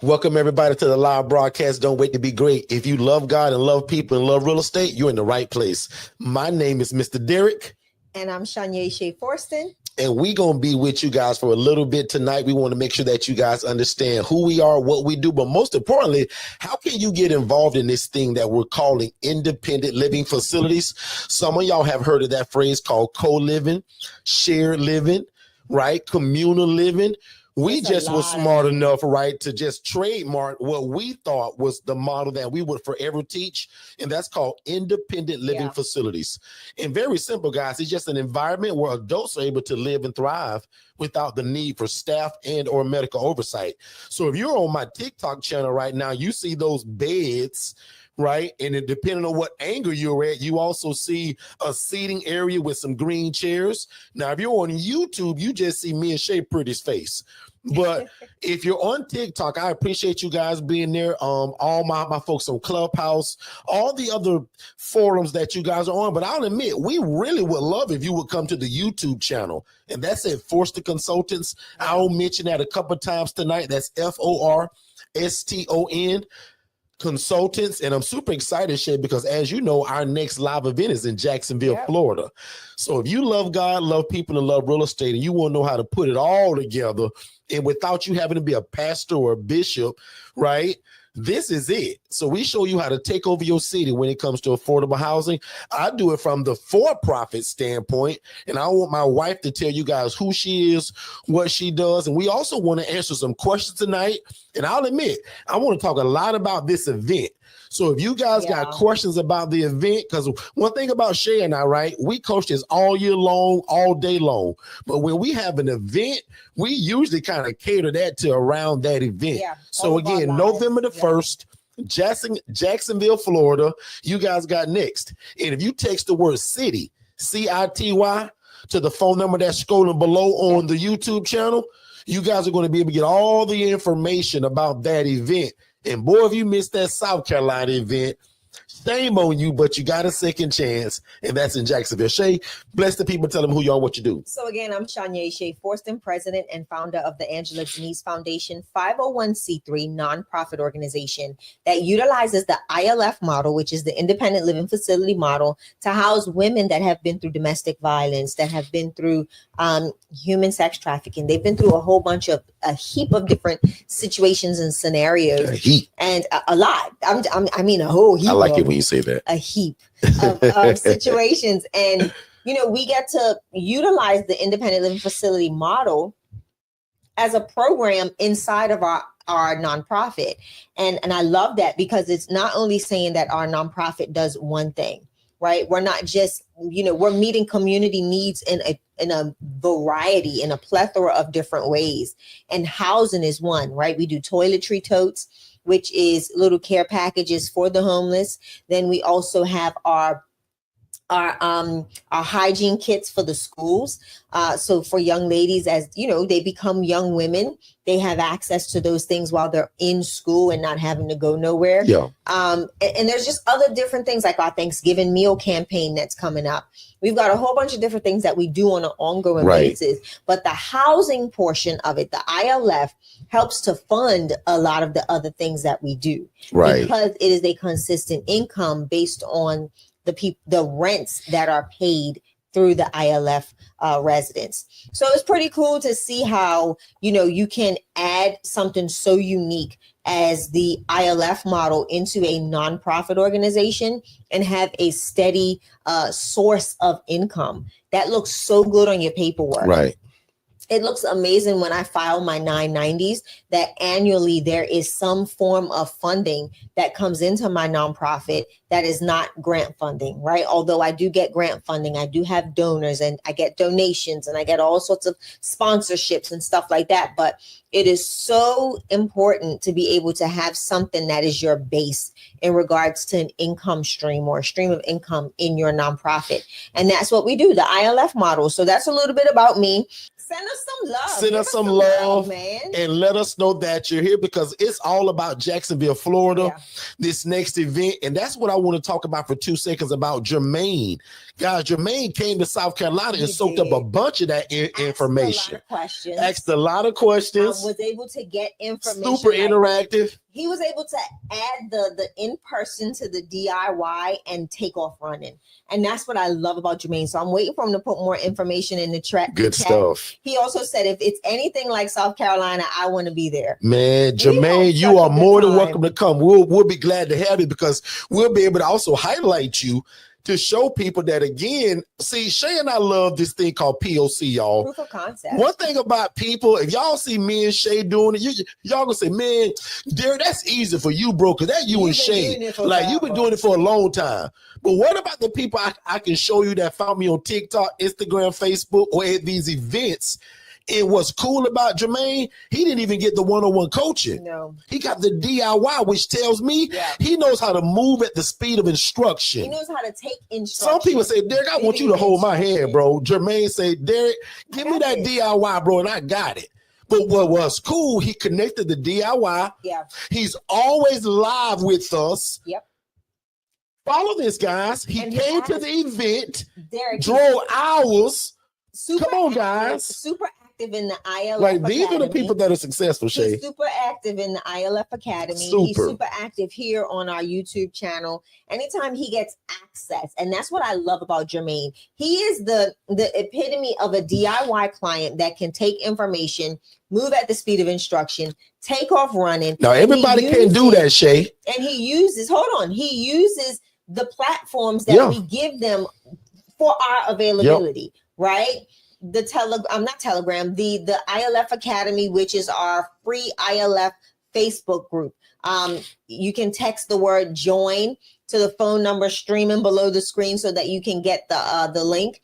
Welcome everybody to the live broadcast. Don't wait to be great. If you love God and love people and love real estate, you're in the right place. My name is Mr. Derrick. And I'm Shay Forston. And we're going to be with you guys for a little bit tonight. We want to make sure that you guys understand who we are, what we do, but most importantly, how can you get involved in this thing that we're calling independent living facilities? Some of y'all have heard of that phrase called co-living, shared living, right? Communal living. We just were smart enough, right, to just trademark what we thought was the model that we would forever teach, and that's called independent living facilities. And very simple, guys. It's just an environment where adults are able to live and thrive without the need for staff and or medical oversight. So if you're on my TikTok channel right now, you see those beds, right? And it, depending on what angle you're at, you also see a seating area with some green chairs. Now, if you're on YouTube, you just see me and Shay Pretty's face. But if you're on TikTok, I appreciate you guys being there. All my folks on Clubhouse, all the other forums that you guys are on. But I'll admit, we really would love if you would come to the YouTube channel. And that's at Forston Consultants. I'll mention that a couple of times tonight. That's Forston Consultants. And I'm super excited, Shay, because as you know, our next live event is in Jacksonville, Florida. So if you love God, love people, and love real estate, and you want to know how to put it all together, and without you having to be a pastor or a bishop, right? This is it. So we show you how to take over your city when it comes to affordable housing. I do it from the for-profit standpoint, and I want my wife to tell you guys who she is, what she does, and we also want to answer some questions tonight. And I'll admit, I want to talk a lot about this event. So if you guys got questions about the event, because one thing about Shay and I, right, we coach this all year long, all day long. But when we have an event, we usually kind of cater that to around that event. So again, November the 1st, Jacksonville, Florida, you guys got next. And if you text the word city, CITY, to the phone number that's scrolling below on the YouTube channel, you guys are going to be able to get all the information about that event. And boy, if you missed that South Carolina event, shame on you, but you got a second chance, and that's in Jacksonville. Shay, bless the people, tell them who you are, what you do. So again, I'm Shay Forston, president and founder of the Angela Denise Foundation, 501c3 nonprofit organization that utilizes the ILF model, which is the independent living facility model, to house women that have been through domestic violence, that have been through human sex trafficking. They've been through a heap of different situations and scenarios, and a lot. I mean, a whole heap. I like it when you say that. A heap of situations. And, you know, we get to utilize the independent living facility model as a program inside of our nonprofit. And I love that, because it's not only saying that our nonprofit does one thing, right? We're not just, you know, we're meeting community needs in a variety, in a plethora of different ways. And housing is one, right? We do toiletry totes, which is little care packages for the homeless. Then we also have our hygiene kits for the schools. So for young ladies, as you know, they become young women, they have access to those things while they're in school and not having to go nowhere. And there's just other different things, like our Thanksgiving meal campaign that's coming up. We've got a whole bunch of different things that we do on an ongoing basis, but the housing portion of it, the ILF, helps to fund a lot of the other things that we do, because it is a consistent income based on the rents that are paid through the ILF residents. So it's pretty cool to see how, you know, you can add something so unique as the ILF model into a nonprofit organization and have a steady source of income that looks so good on your paperwork. It looks amazing when I file my 990s that annually there is some form of funding that comes into my nonprofit that is not grant funding, right? Although I do get grant funding, I do have donors and I get donations and I get all sorts of sponsorships and stuff like that. But it is so important to be able to have something that is your base in regards to an income stream or a stream of income in your nonprofit. And that's what we do, the ILF model. So that's a little bit about me. Send us some love. Send us some love, man. And let us know that you're here, because it's all about Jacksonville, Florida, this next event. And that's what I want to talk about for 2 seconds about Jermaine. Guys, Jermaine came to South Carolina and soaked up a bunch of that information. Asked a lot of questions. Was able to get information. Super interactive. He was able to add the in-person to the DIY and take off running. And that's what I love about Jermaine. So I'm waiting for him to put more information in the chat. Good stuff. He also said, if it's anything like South Carolina, I want to be there. Man, Jermaine, you are more than welcome to come. We'll be glad to have you, because we'll be able to also highlight you to show people that, again, see, Shay and I love this thing called POC, y'all. Proof of concept. One thing about people, if y'all see me and Shay doing it, y'all gonna say, man, Derrick, that's easy for you, bro, because that's you and Shay. Like, you've been doing it for a long time. But what about the people I can show you that found me on TikTok, Instagram, Facebook, or at these events? And what's cool about Jermaine, he didn't even get the one-on-one coaching. No. He got the DIY, which tells me he knows how to move at the speed of instruction. He knows how to take instruction. Some people say, Derrick, I want you to hold my hand, bro. Jermaine say, Derrick, give me that DIY, bro, and I got it. But what was cool, he connected the DIY. Yeah. He's always live with us. Yep. Follow this, guys. He came to the event, Derrick, drove hours. Come on, guys. Super active in the ILF Like, these Academy. are the people that are successful, Shay. He's super active in the ILF Academy. Super. He's super active here on our YouTube channel. Anytime he gets access, and that's what I love about Jermaine. He is the epitome of a DIY client that can take information, move at the speed of instruction, take off running. Now, everybody can't do that, Shay. And he uses the platforms that we give them for our availability, right? The ILF Academy, which is our free ILF Facebook group. You can text the word join to the phone number streaming below the screen so that you can get the link.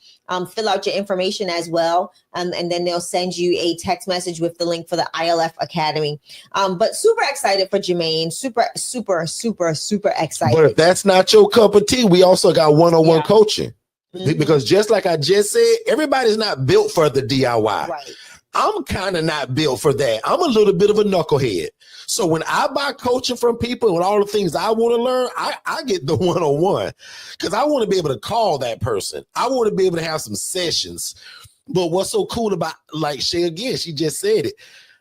Fill out your information as well. And then they'll send you a text message with the link for the ILF Academy. But super excited for Jermaine. Super, super, super, super excited. But if that's not your cup of tea, we also got one-on-one coaching. Because just like I just said, everybody's not built for the DIY. Right. I'm kind of not built for that. I'm a little bit of a knucklehead. So when I buy coaching from people and all the things I want to learn, I get the one-on-one, because I want to be able to call that person. I want to be able to have some sessions. But what's so cool about, like Shay again, she just said it,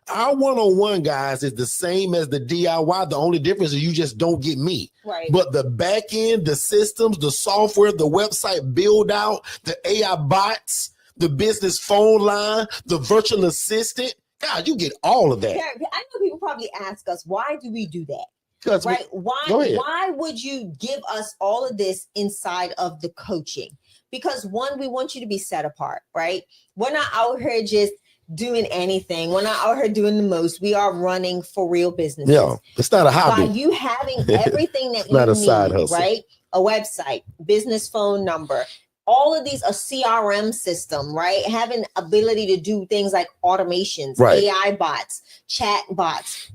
our one-on-one, guys, is the same as the DIY. The only difference is you just don't get me. Right. But the back end, the systems, the software, the website build out, the AI bots, the business phone line, the virtual assistant, God, you get all of that. I know people probably ask us, why do we do that? Right? Why would you give us all of this inside of the coaching? Because one, we want you to be set apart, right? We're not out here just doing anything. We're not out here doing the most. We are running for real business. Yeah, it's not a hobby. By you having everything that you not a need, side hustle. Right? A website, business phone number, all of these, a CRM system, right? Having ability to do things like automations, AI bots, chat bots,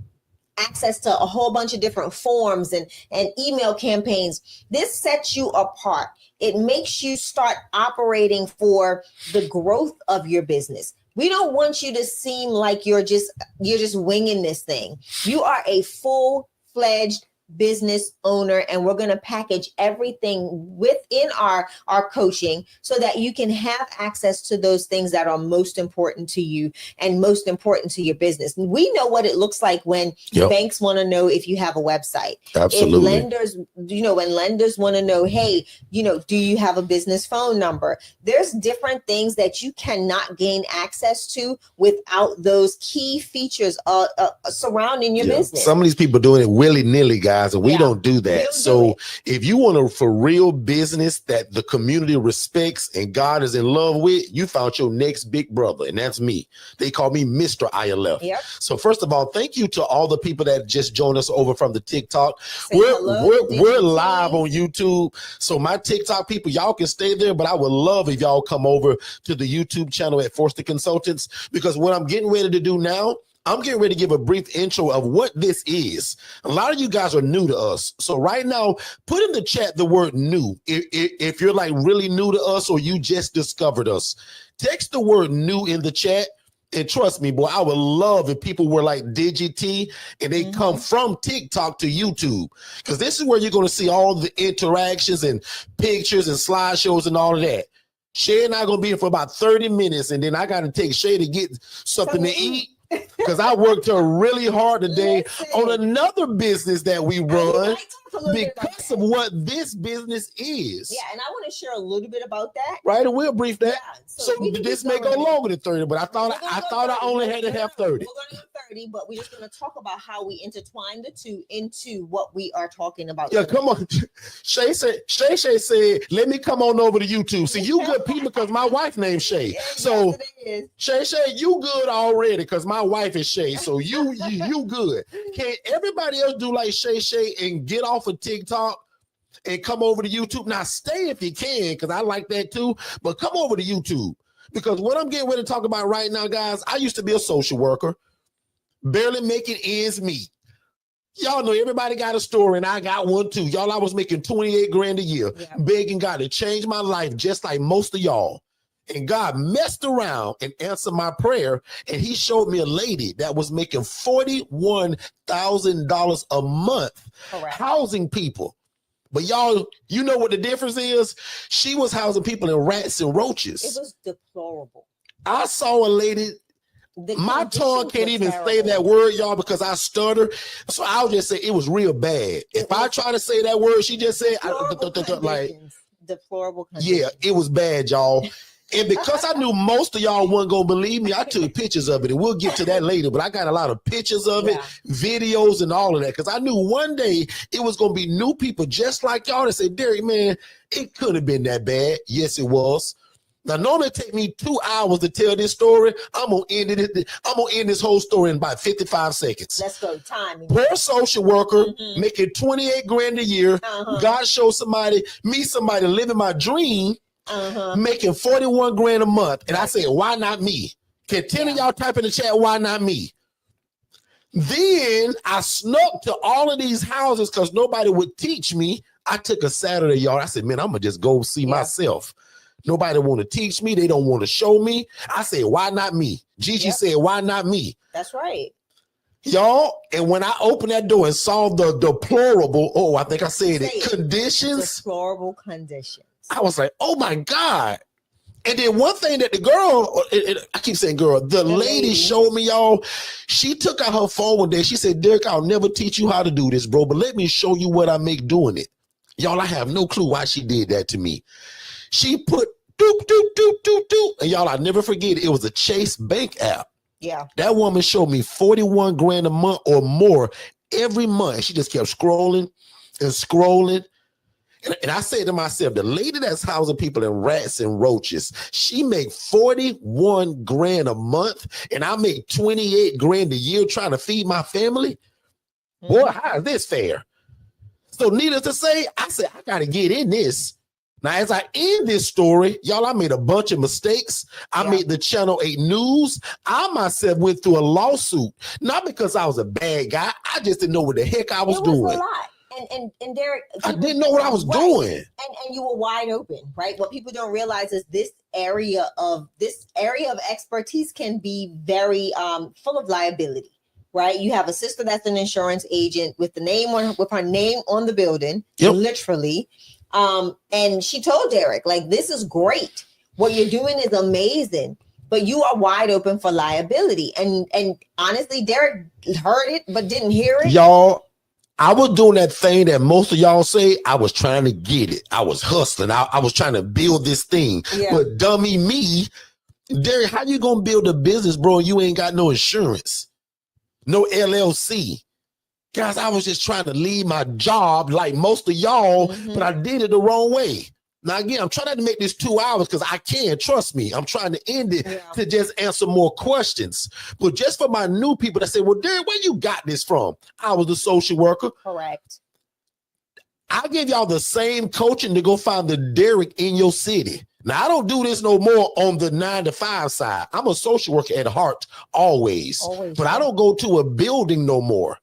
access to a whole bunch of different forms and email campaigns. This sets you apart. It makes you start operating for the growth of your business. We don't want you to seem like you're just winging this thing. You are a full-fledged business owner, and we're going to package everything within our coaching so that you can have access to those things that are most important to you and most important to your business. We know what it looks like when banks want to know if you have a website. Absolutely. If lenders, when lenders want to know, hey, do you have a business phone number? There's different things that you cannot gain access to without those key features surrounding your business. Some of these people doing it willy-nilly, guys. And we don't do that. If you want a for real business that the community respects and God is in love with, you found your next big brother, and that's me. They call me Mr. ILF. Yep. So first of all, thank you to all the people that just joined us over from the TikTok. We're live on YouTube. So my TikTok people, y'all can stay there, but I would love if y'all come over to the YouTube channel at Forston Consultants, because what I'm getting ready to do now, I'm getting ready to give a brief intro of what this is. A lot of you guys are new to us. So right now, put in the chat the word new. If you're like really new to us or you just discovered us, text the word new in the chat. And trust me, boy, I would love if people were like DigiT and they come from TikTok to YouTube, because this is where you're going to see all the interactions and pictures and slideshows and all of that. Shay and I are going to be here for about 30 minutes, and then I got to take Shay to get something to eat, because I worked her really hard today on another business that we run because of what this business is. Yeah, and I want to share a little bit about that. Right, and we'll brief that. Yeah, so this may go longer than 30, but I thought I only had to have 30. We're going to go 30, but we're just going to talk about how we intertwine the two into what we are talking about. Yeah, come on. Shay said, let me come on over to YouTube. See, you good people because my wife named Shay. So Shay, you good already because my wife is Shay. So you good. Can everybody else do like Shay and get off of TikTok and come over to YouTube? Now stay if you can, because I like that too, but come over to YouTube, because what I'm getting ready to talk about right now, guys, I used to be a social worker, barely making ends meet. Y'all know everybody got a story, and I got one too. Y'all, I was making 28 grand a year, begging God to change my life just like most of y'all. And God messed around and answered my prayer, and he showed me a lady that was making $41,000 a month housing people. But y'all, you know what the difference is? She was housing people in rats and roaches. It was deplorable. I saw a lady, my tongue can't even say that word, y'all, because I stutter. So I'll just say it was real bad. If I try to say that word she just said, deplorable conditions. Yeah, it was bad, y'all. And because I knew most of y'all weren't going to believe me, I took pictures of it, and we'll get to that later, but I got a lot of pictures of it, videos and all of that, because I knew one day it was going to be new people just like y'all that say, Derrick, man, it could have been that bad. Yes, it was. Now, normally it take me 2 hours to tell this story. I'm going to end this whole story in about 55 seconds. Let's go. Time. Per social worker, making 28 grand a year. God showed somebody living my dream, making 41 grand a month. And I said, why not me? Can 10 of y'all type in the chat, why not me? Then I snuck to all of these houses because nobody would teach me. I took a Saturday, y'all. I said, man, I'm going to just go see myself. Nobody want to teach me. They don't want to show me. I said, why not me? Gigi said, why not me? That's right. Y'all, and when I opened that door and saw the deplorable, I think I said it, conditions. Deplorable conditions. I was like, oh my God. And then one thing that the girl, I keep saying girl, the lady showed me, y'all, she took out her phone one day. She said, Derrick, I'll never teach you how to do this, bro, but let me show you what I make doing it. Y'all, I have no clue why she did that to me. She put doop, doop, doop, doop, doop. And y'all, I'll never forget it. It was a Chase Bank app. Yeah. That woman showed me 41 grand a month or more every month. And she just kept scrolling and scrolling. And I said to myself, the lady that's housing people in rats and roaches, she make 41 grand a month, and I make 28 grand a year trying to feed my family. Boy, how is this fair? So needless to say, I said, I got to get in this. Now, as I end this story, y'all, I made a bunch of mistakes. I made the Channel 8 news. I myself went through a lawsuit, not because I was a bad guy. I just didn't know what the heck I was doing. A lot. And Derrick, I didn't know what I was doing. And you were wide open, right? What people don't realize is this area of expertise can be very full of liability, right? You have a sister that's an insurance agent with her name on the building, literally. And she told Derrick, like, this is great. What you're doing is amazing, but you are wide open for liability. And honestly, Derrick heard it, but didn't hear it. Y'all, I was doing that thing that most of y'all say. I was trying to get it. I was hustling. I was trying to build this thing. But dummy me, Derrick, how you going to build a business, bro, and you ain't got no insurance, no LLC? Guys, I was just trying to leave my job like most of y'all, but I did it the wrong way. Now, again, I'm trying not to make this 2 hours because I can, trust me. I'm trying to end it to just answer more questions. But just for my new people that say, well, Derrick, where you got this from? I was a social worker. Correct. I'll give y'all the same coaching to go find the Derrick in your city. Now, I don't do this no more on the 9-to-5 side. I'm a social worker at heart always. But I don't go to a building no more.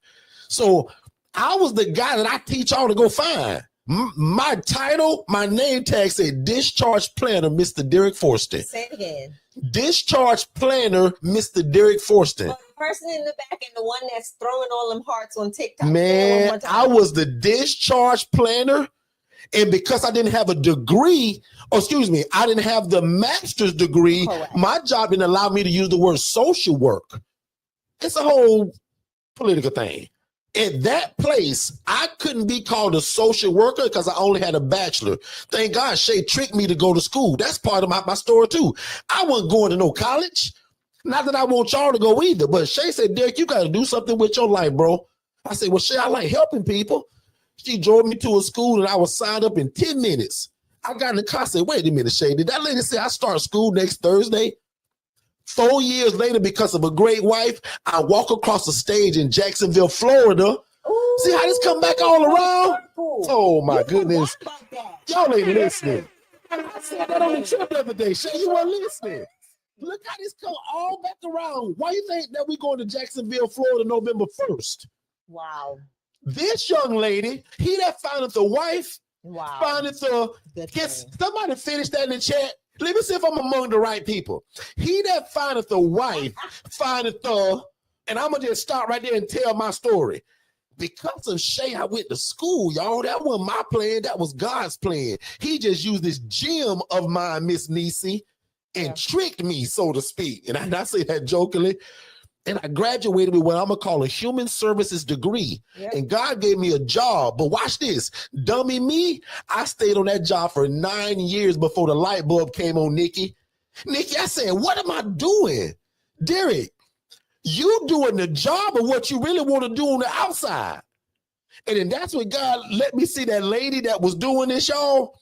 So I was the guy that I teach y'all to go find. My title, my name tag said Discharge Planner, Mr. Derrick Forston. Say it again. Discharge Planner, Mr. Derrick Forston. The person in the back and the one that's throwing all them hearts on TikTok. Man, I was the Discharge Planner. And because I didn't have a degree, I didn't have the master's degree, correct, my job didn't allow me to use the word social work. It's a whole political thing. At that place, I couldn't be called a social worker because I only had a bachelor. Thank God Shay tricked me to go to school. That's part of my story too. I wasn't going to no college. Not that I want y'all to go either, but Shay said, Derrick, you got to do something with your life, bro. I said, well, Shay, I like helping people. She drove me to a school and I was signed up in 10 minutes. I got in the car and said, wait a minute, Shay, did that lady say I start school next Thursday? 4 years later, because of a great wife, I walk across the stage in Jacksonville, Florida. Ooh, see how this come back all around? Oh my goodness. Y'all ain't listening. I said that on the trip the other day. Shay, you weren't listening. Look how this come all back around. Why you think that we going to Jacksonville, Florida, November 1st? Wow. This young lady, he that findeth a wife, wow, findeth a, somebody finish that in the chat. Let me see if I'm among the right people. He that findeth a wife, findeth a, and I'm going to just stop right there and tell my story. Because of Shay, I went to school, y'all. That wasn't my plan. That was God's plan. He just used this gem of mine, Miss Niecy, and tricked me, so to speak. And I say that jokingly. And I graduated with what I'm going to call a human services degree. Yep. And God gave me a job. But watch this. Dummy me, I stayed on that job for 9 years before the light bulb came on, Nikki. Nikki, I said, what am I doing? Derrick, you doing the job of what you really want to do on the outside. And then that's when God let me see that lady that was doing this, y'all,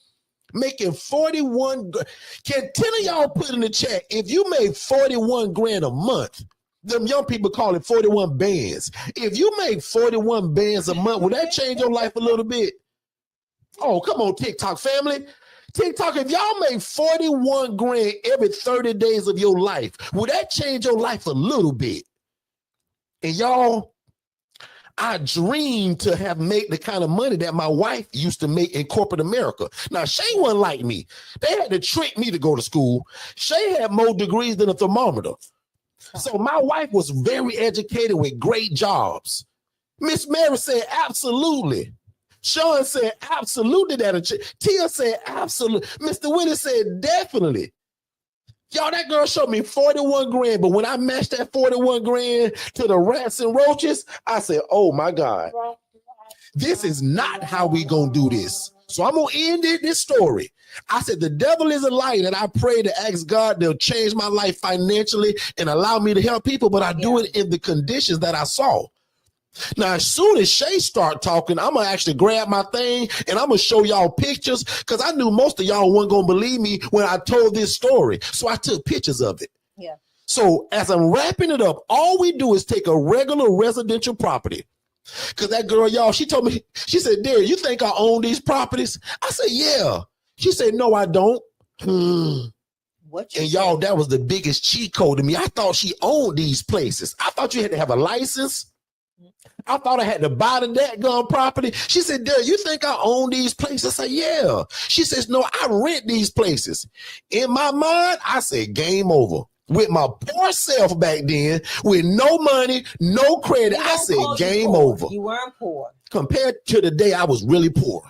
making 41. Can 10 of y'all put in the chat, if you made 41 grand a month, them young people call it 41 bands. If you make 41 bands a month, will that change your life a little bit? Oh, come on, TikTok family. TikTok, if y'all make 41 grand every 30 days of your life, will that change your life a little bit? And y'all, I dreamed to have made the kind of money that my wife used to make in corporate America. Now, Shay wasn't like me. They had to trick me to go to school. Shay had more degrees than a thermometer. So my wife was very educated with great jobs. Miss Mary said, absolutely. Sean said, absolutely. Tia said, absolutely. Mr. Willie said, definitely. Y'all, that girl showed me 41 grand, but when I matched that 41 grand to the rats and roaches, I said, oh my God, this is not how we gonna do this. So I'm gonna end this story. I said, the devil is a liar, and I pray to ask God to change my life financially and allow me to help people, but I do it in the conditions that I saw. Now, as soon as Shay start talking, I'm going to actually grab my thing and I'm going to show y'all pictures because I knew most of y'all weren't going to believe me when I told this story. So I took pictures of it. Yeah. So as I'm wrapping it up, all we do is take a regular residential property. Because that girl, y'all, she told me, she said, Derrick, you think I own these properties? I said, yeah. She said, no, I don't. What and y'all, that was the biggest cheat code to me. I thought she owned these places. I thought you had to have a license. I thought I had to buy the dadgum property. She said, Derrick, you think I own these places? I said, yeah. She says, no, I rent these places. In my mind, I said, game over. With my poor self back then, with no money, no credit, I said, game over. You weren't poor. Compared to the day I was really poor.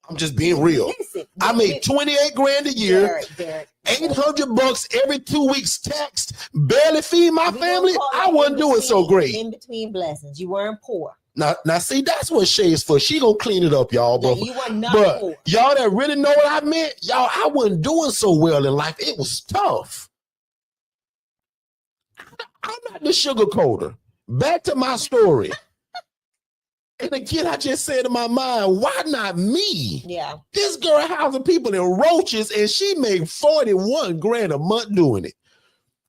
I'm just being real. Listen, I made 28 grand a year, Derrick, 800 bucks every 2 weeks taxed, barely feed my family. I wasn't doing so great. In between blessings, you weren't poor. Now, see, that's what Shay is for. She gonna clean it up, y'all. But you were not poor. Y'all that really know what I meant, y'all, I wasn't doing so well in life. It was tough. I'm not the sugarcoater. Back to my story. And again, I just said in my mind, why not me? Yeah. This girl housing people in roaches and she made 41 grand a month doing it.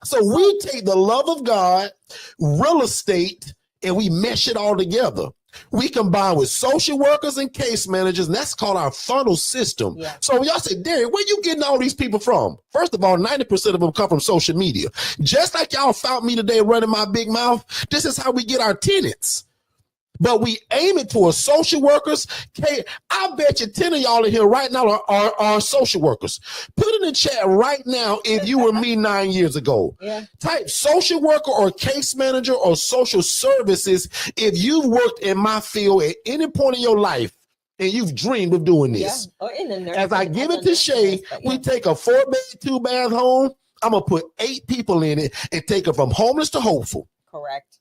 So we take the love of God, real estate, and we mesh it all together. We combine with social workers and case managers, and that's called our funnel system. Yeah. So y'all say, Derrick, where you getting all these people from? First of all, 90% of them come from social media. Just like y'all found me today running my big mouth, this is how we get our tenants. but we aim it towards social workers. Okay, I bet you 10 of y'all in here right now are social workers. Put in the chat right now if you were me 9 years ago. Yeah. Type social worker or case manager or social services if you've worked in my field at any point in your life and you've dreamed of doing this. Yeah. Or in the nurse, as I give it to Shay, we take a 4-bed, 2-bath home. I'm going to put 8 people in it and take it from homeless to hopeful. Correct.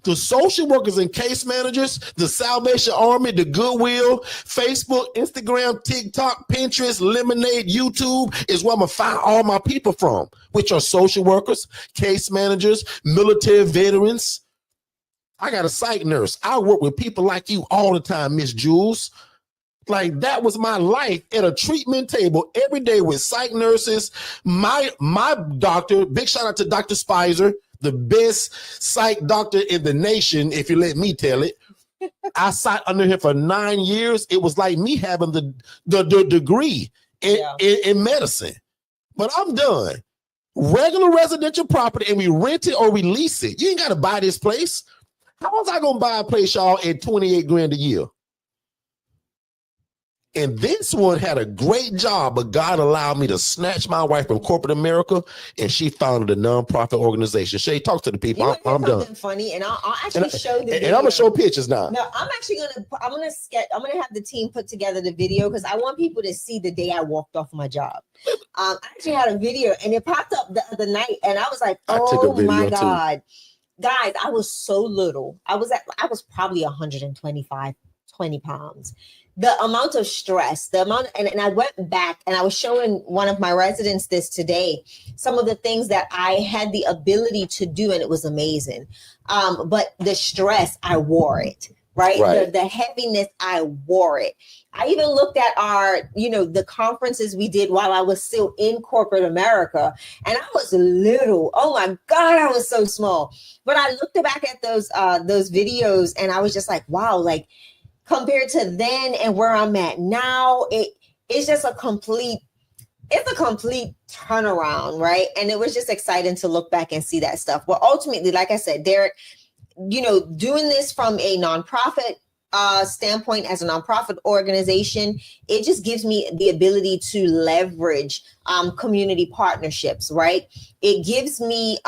The social workers and case managers, the Salvation Army, the Goodwill, Facebook, Instagram, TikTok, Pinterest, Lemonade, YouTube is where I'm going to find all my people from, which are social workers, case managers, military veterans. I got a psych nurse. I work with people like you all the time, Miss Jules. Like that was my life at a treatment table every day with psych nurses. My doctor, big shout out to Dr. Spicer, the best psych doctor in the nation, if you let me tell it. I sat under him for 9 years. It was like me having the degree in medicine. But I'm done. Regular residential property, and we rent it or we lease it. You ain't got to buy this place. How was I going to buy a place, y'all, at $28,000 a year? And this one had a great job, but God allowed me to snatch my wife from corporate America, and she founded a nonprofit organization. Shay, talk to the people. I'm done. Funny, and I'll actually show the video. And I'm gonna show pictures now. No, I'm gonna have the team put together the video because I want people to see the day I walked off my job. I actually had a video, and it popped up the other night, and I was like, oh my God. Guys, I was so little. I was probably 20 pounds. The amount of stress, and I went back and I was showing one of my residents this today, some of the things that I had the ability to do, and it was amazing. But the stress, I wore it, right? The heaviness, I wore it. I even looked at the conferences we did while I was still in corporate America, and I was little. Oh my God, I was so small. But I looked back at those videos, and I was just like, wow, like, compared to then and where I'm at now, it's just a complete turnaround, right? And it was just exciting to look back and see that stuff. But ultimately, like I said, Derrick, doing this from a nonprofit standpoint, as a nonprofit organization, it just gives me the ability to leverage community partnerships, right? It gives me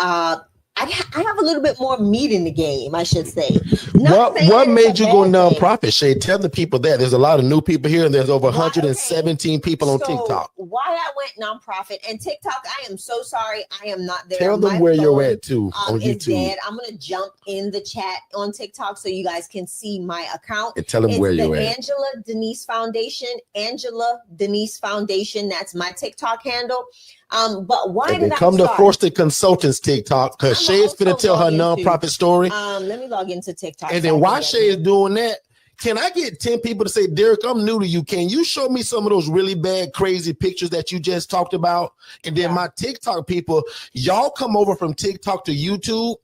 I have a little bit more meat in the game, I should say. What made you go nonprofit, Shay? Tell the people that. There's a lot of new people here, and there's over 117 people on TikTok. Why I went nonprofit and TikTok, I am so sorry. I am not there. Tell them where you're at, too, on YouTube. Dead. I'm going to jump in the chat on TikTok so you guys can see my account. And tell them where you're at. Angela Denise Foundation. That's my TikTok handle. But why did I come to Forston Consultants TikTok? Because Shay's finna tell her nonprofit story. Let me log into TikTok. And then while Shay is doing that, can I get 10 people to say, Derrick, I'm new to you. Can you show me some of those really bad, crazy pictures that you just talked about? And then my TikTok people, y'all come over from TikTok to YouTube.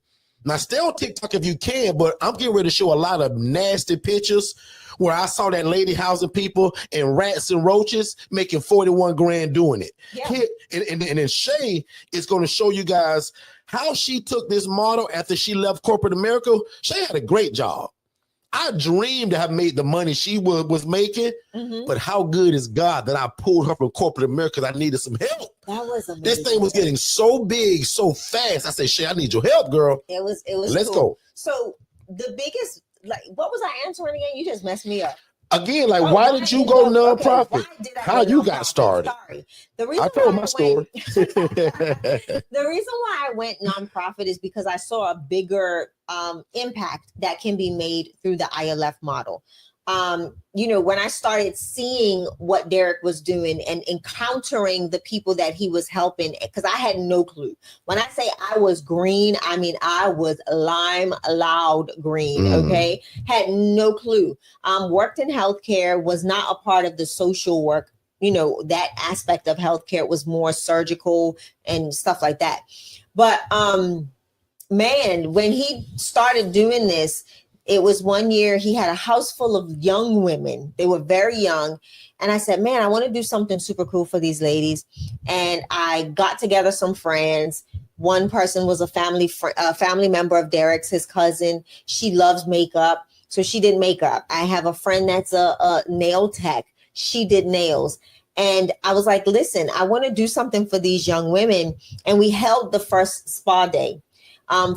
Now, stay on TikTok if you can, but I'm getting ready to show a lot of nasty pictures where I saw that lady housing people and rats and roaches making 41 grand doing it. Yeah. And then Shay is going to show you guys how she took this model after she left corporate America. Shay had a great job. I dreamed to have made the money she was making, but how good is God that I pulled her from corporate America because I needed some help. That was amazing. This thing was getting so big, so fast. I said, Shay, I need your help, girl. It was. Let's go. So the biggest, what was I answering again? You just messed me up. Again, why did you go nonprofit? How you got started? Sorry. I told my story. The reason why I went nonprofit is because I saw a bigger impact that can be made through the ILF model. When I started seeing what Derrick was doing and encountering the people that he was helping, because I had no clue. When I say I was green, I mean, I was lime loud green. Okay. Had no clue. Worked in healthcare, was not a part of the social work. That aspect of healthcare was more surgical and stuff like that. But, man, when he started doing this, it was one year he had a house full of young women. They were very young. And I said, man, I want to do something super cool for these ladies. And I got together some friends. One person was a family member of Derrick's, his cousin. She loves makeup. So she did makeup. I have a friend that's a nail tech. She did nails. And I was like, listen, I want to do something for these young women. And we held the first spa day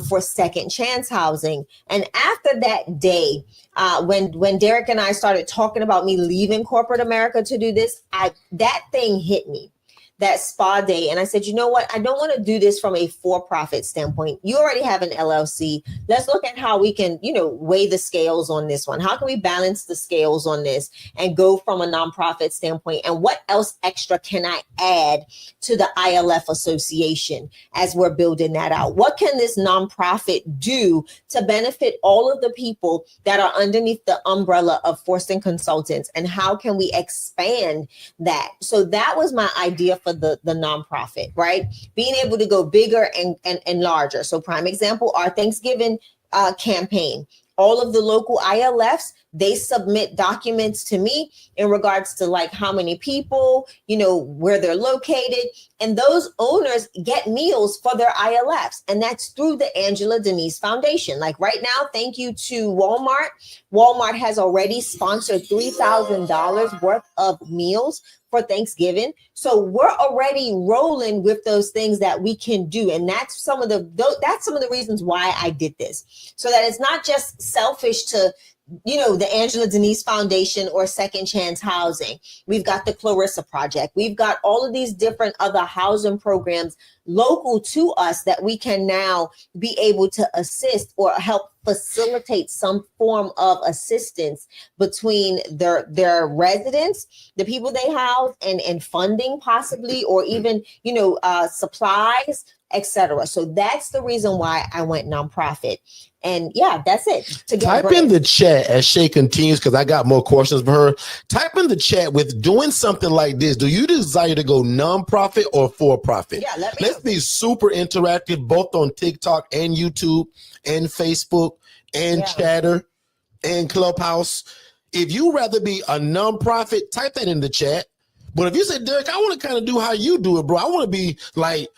for second chance housing. And after that day, when Derrick and I started talking about me leaving corporate America to do this, that thing hit me. That spa day. And I said, you know what? I don't want to do this from a for-profit standpoint. You already have an LLC. Let's look at how we can, weigh the scales on this one. How can we balance the scales on this and go from a nonprofit standpoint? And what else extra can I add to the ILF association as we're building that out? What can this nonprofit do to benefit all of the people that are underneath the umbrella of Forston Consultants? And how can we expand that? So that was my idea for the nonprofit, right? Being able to go bigger and larger. So prime example, our Thanksgiving campaign, all of the local ILFs, they submit documents to me in regards to like how many people, where they're located. And those owners get meals for their ILFs. And that's through the Angela Denise Foundation. Like right now, thank you to Walmart. Walmart has already sponsored $3,000 worth of meals for Thanksgiving. So we're already rolling with those things that we can do. And that's some of the reasons why I did this. So that it's not just selfish to the Angela Denise Foundation or Second Chance Housing. We've got the Clarissa Project. We've got all of these different other housing programs local to us that we can now be able to assist or help facilitate some form of assistance between their residents, the people they house, and funding possibly, or even, supplies, etc. So that's the reason why I went nonprofit. And yeah, that's it. Type in the chat as Shay continues, because I got more questions for her. Type in the chat with doing something like this. Do you desire to go nonprofit or for profit? Yeah, let's be super interactive, both on TikTok and YouTube and Facebook and Chatter and Clubhouse. If you rather be a nonprofit, type that in the chat. But if you say, Derrick, I want to kind of do how you do it, bro. I want to be like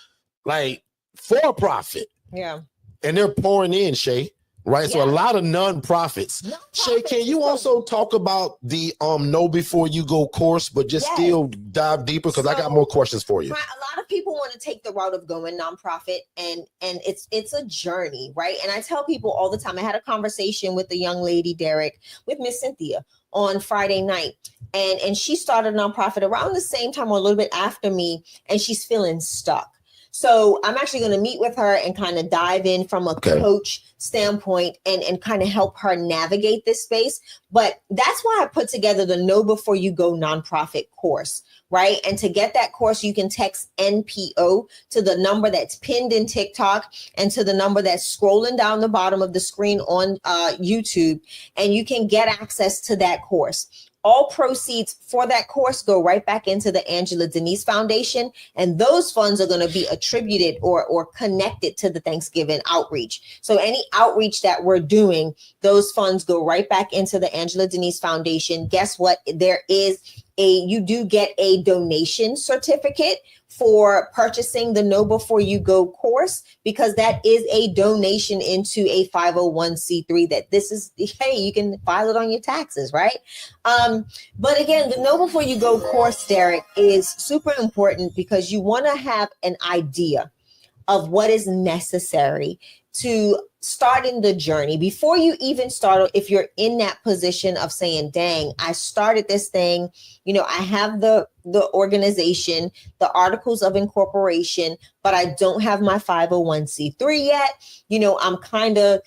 for profit. Yeah. And they're pouring in, Shay. Right. So a lot of nonprofits. Shay, can you also talk about the know before you go course, but just still dive deeper? Because I got more questions for you. Right, a lot of people want to take the route of going nonprofit, and it's a journey, right? And I tell people all the time. I had a conversation with a young lady, Derrick, with Miss Cynthia on Friday night. And she started a nonprofit around the same time or a little bit after me, and she's feeling stuck. So I'm actually going to meet with her and kind of dive in from a coach standpoint and kind of help her navigate this space. But that's why I put together the Know Before You Go nonprofit course, right? And to get that course, you can text NPO to the number that's pinned in TikTok and to the number that's scrolling down the bottom of the screen on YouTube, and you can get access to that course. All proceeds for that course go right back into the Angela Denise Foundation, and those funds are going to be attributed or connected to the Thanksgiving outreach. So any outreach that we're doing, those funds go right back into the Angela Denise Foundation. Guess what? You do get a donation certificate for purchasing the Know Before You Go course, because that is a donation into a 501c3 that this is, hey, you can file it on your taxes, right? But again, the Know Before You Go course, Derrick, is super important because you want to have an idea of what is necessary to start in the journey before you even start. If you're in that position of saying, dang, I started this thing, I have the organization, the articles of incorporation, but I don't have my 501c3 yet. I'm kind of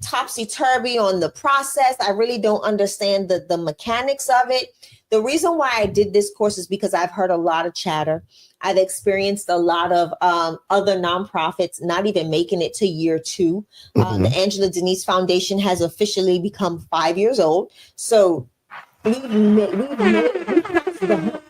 topsy-turvy on the process. I really don't understand the mechanics of it. The reason why I did this course is because I've heard a lot of chatter. I've experienced a lot of other nonprofits not even making it to year 2. The Angela Denise Foundation has officially become 5 years old. So we've made the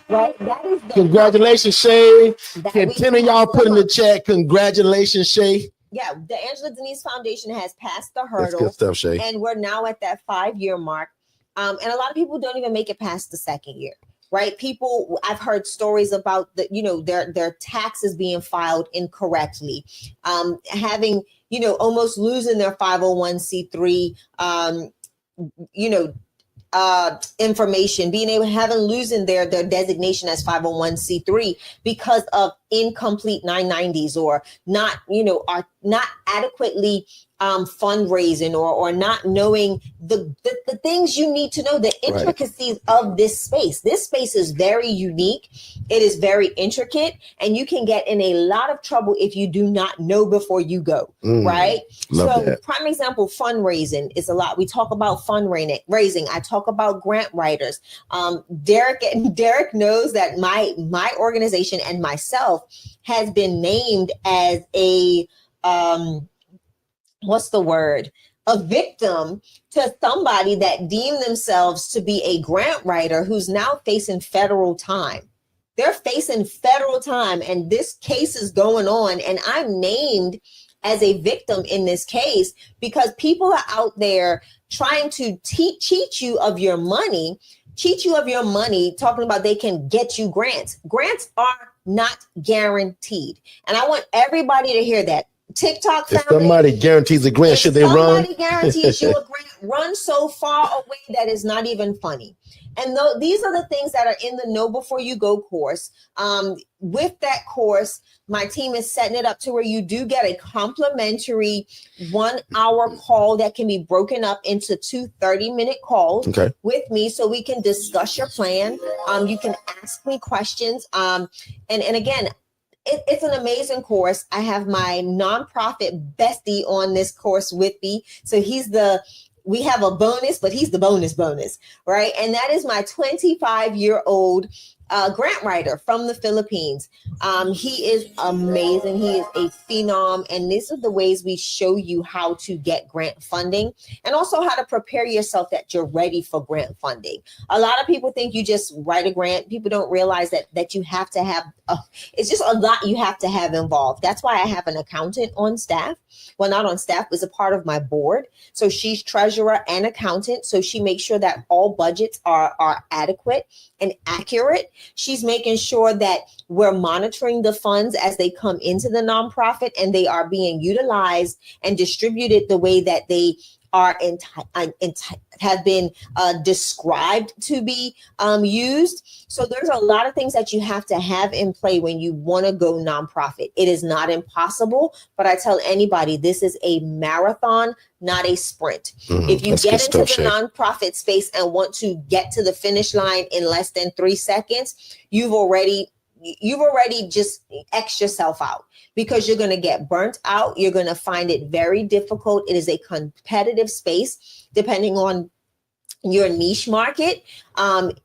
right? That is congratulations, Shay. Can 10 of y'all put in the chat, congratulations, Shay? Yeah, the Angela Denise Foundation has passed the hurdle. That's good stuff, Shay. And we're now at that 5-year mark. And a lot of people don't even make it past the 2nd year. Right? People, I've heard stories about their taxes being filed incorrectly, having, almost losing their 501c3 information, being able having losing their designation as 501c3 because of incomplete 990s or not, are not adequately fundraising or not knowing the things you need to know, the intricacies of this space. This space is very unique. It is very intricate, and you can get in a lot of trouble if you do not know before you go. Right. So prime example, fundraising is a lot. We talk about fundraising. I talk about grant writers. Derrick knows that my organization and myself has been named as a a victim to somebody that deemed themselves to be a grant writer who's now facing federal time. They're facing federal time, and this case is going on, and I'm named as a victim in this case because people are out there trying to cheat you of your money, talking about they can get you grants. Grants are not guaranteed. And I want everybody to hear that. TikTok family, if somebody guarantees a grant, should they run? Somebody guarantees you a grant, run so far away that is not even funny. And these are the things that are in the Know Before You Go course. With that course, my team is setting it up to where you do get a complimentary 1-hour call that can be broken up into 2 30-minute calls with me so we can discuss your plan. You can ask me questions. And again, it's an amazing course. I have my nonprofit bestie on this course with me. So we have a bonus, but he's the bonus, right? And that is my 25-year-old grant writer from the Philippines. He is amazing. He is a phenom. And these are the ways we show you how to get grant funding and also how to prepare yourself that you're ready for grant funding. A lot of people think you just write a grant. People don't realize that you have to have, it's just a lot you have to have involved. That's why I have an accountant on staff. Well, not on staff, is a part of my board. So she's treasurer and accountant. So she makes sure that all budgets are adequate and accurate. She's making sure that we're monitoring the funds as they come into the nonprofit and they are being utilized and distributed the way that they are have been described to be used. So there's a lot of things that you have to have in play when you want to go nonprofit. It is not impossible, but I tell anybody this is a marathon, not a sprint. If you get into the nonprofit space and want to get to the finish line in less than 3 seconds, you've already just X yourself out because you're going to get burnt out. You're going to find it very difficult. It is a competitive space depending on your niche market.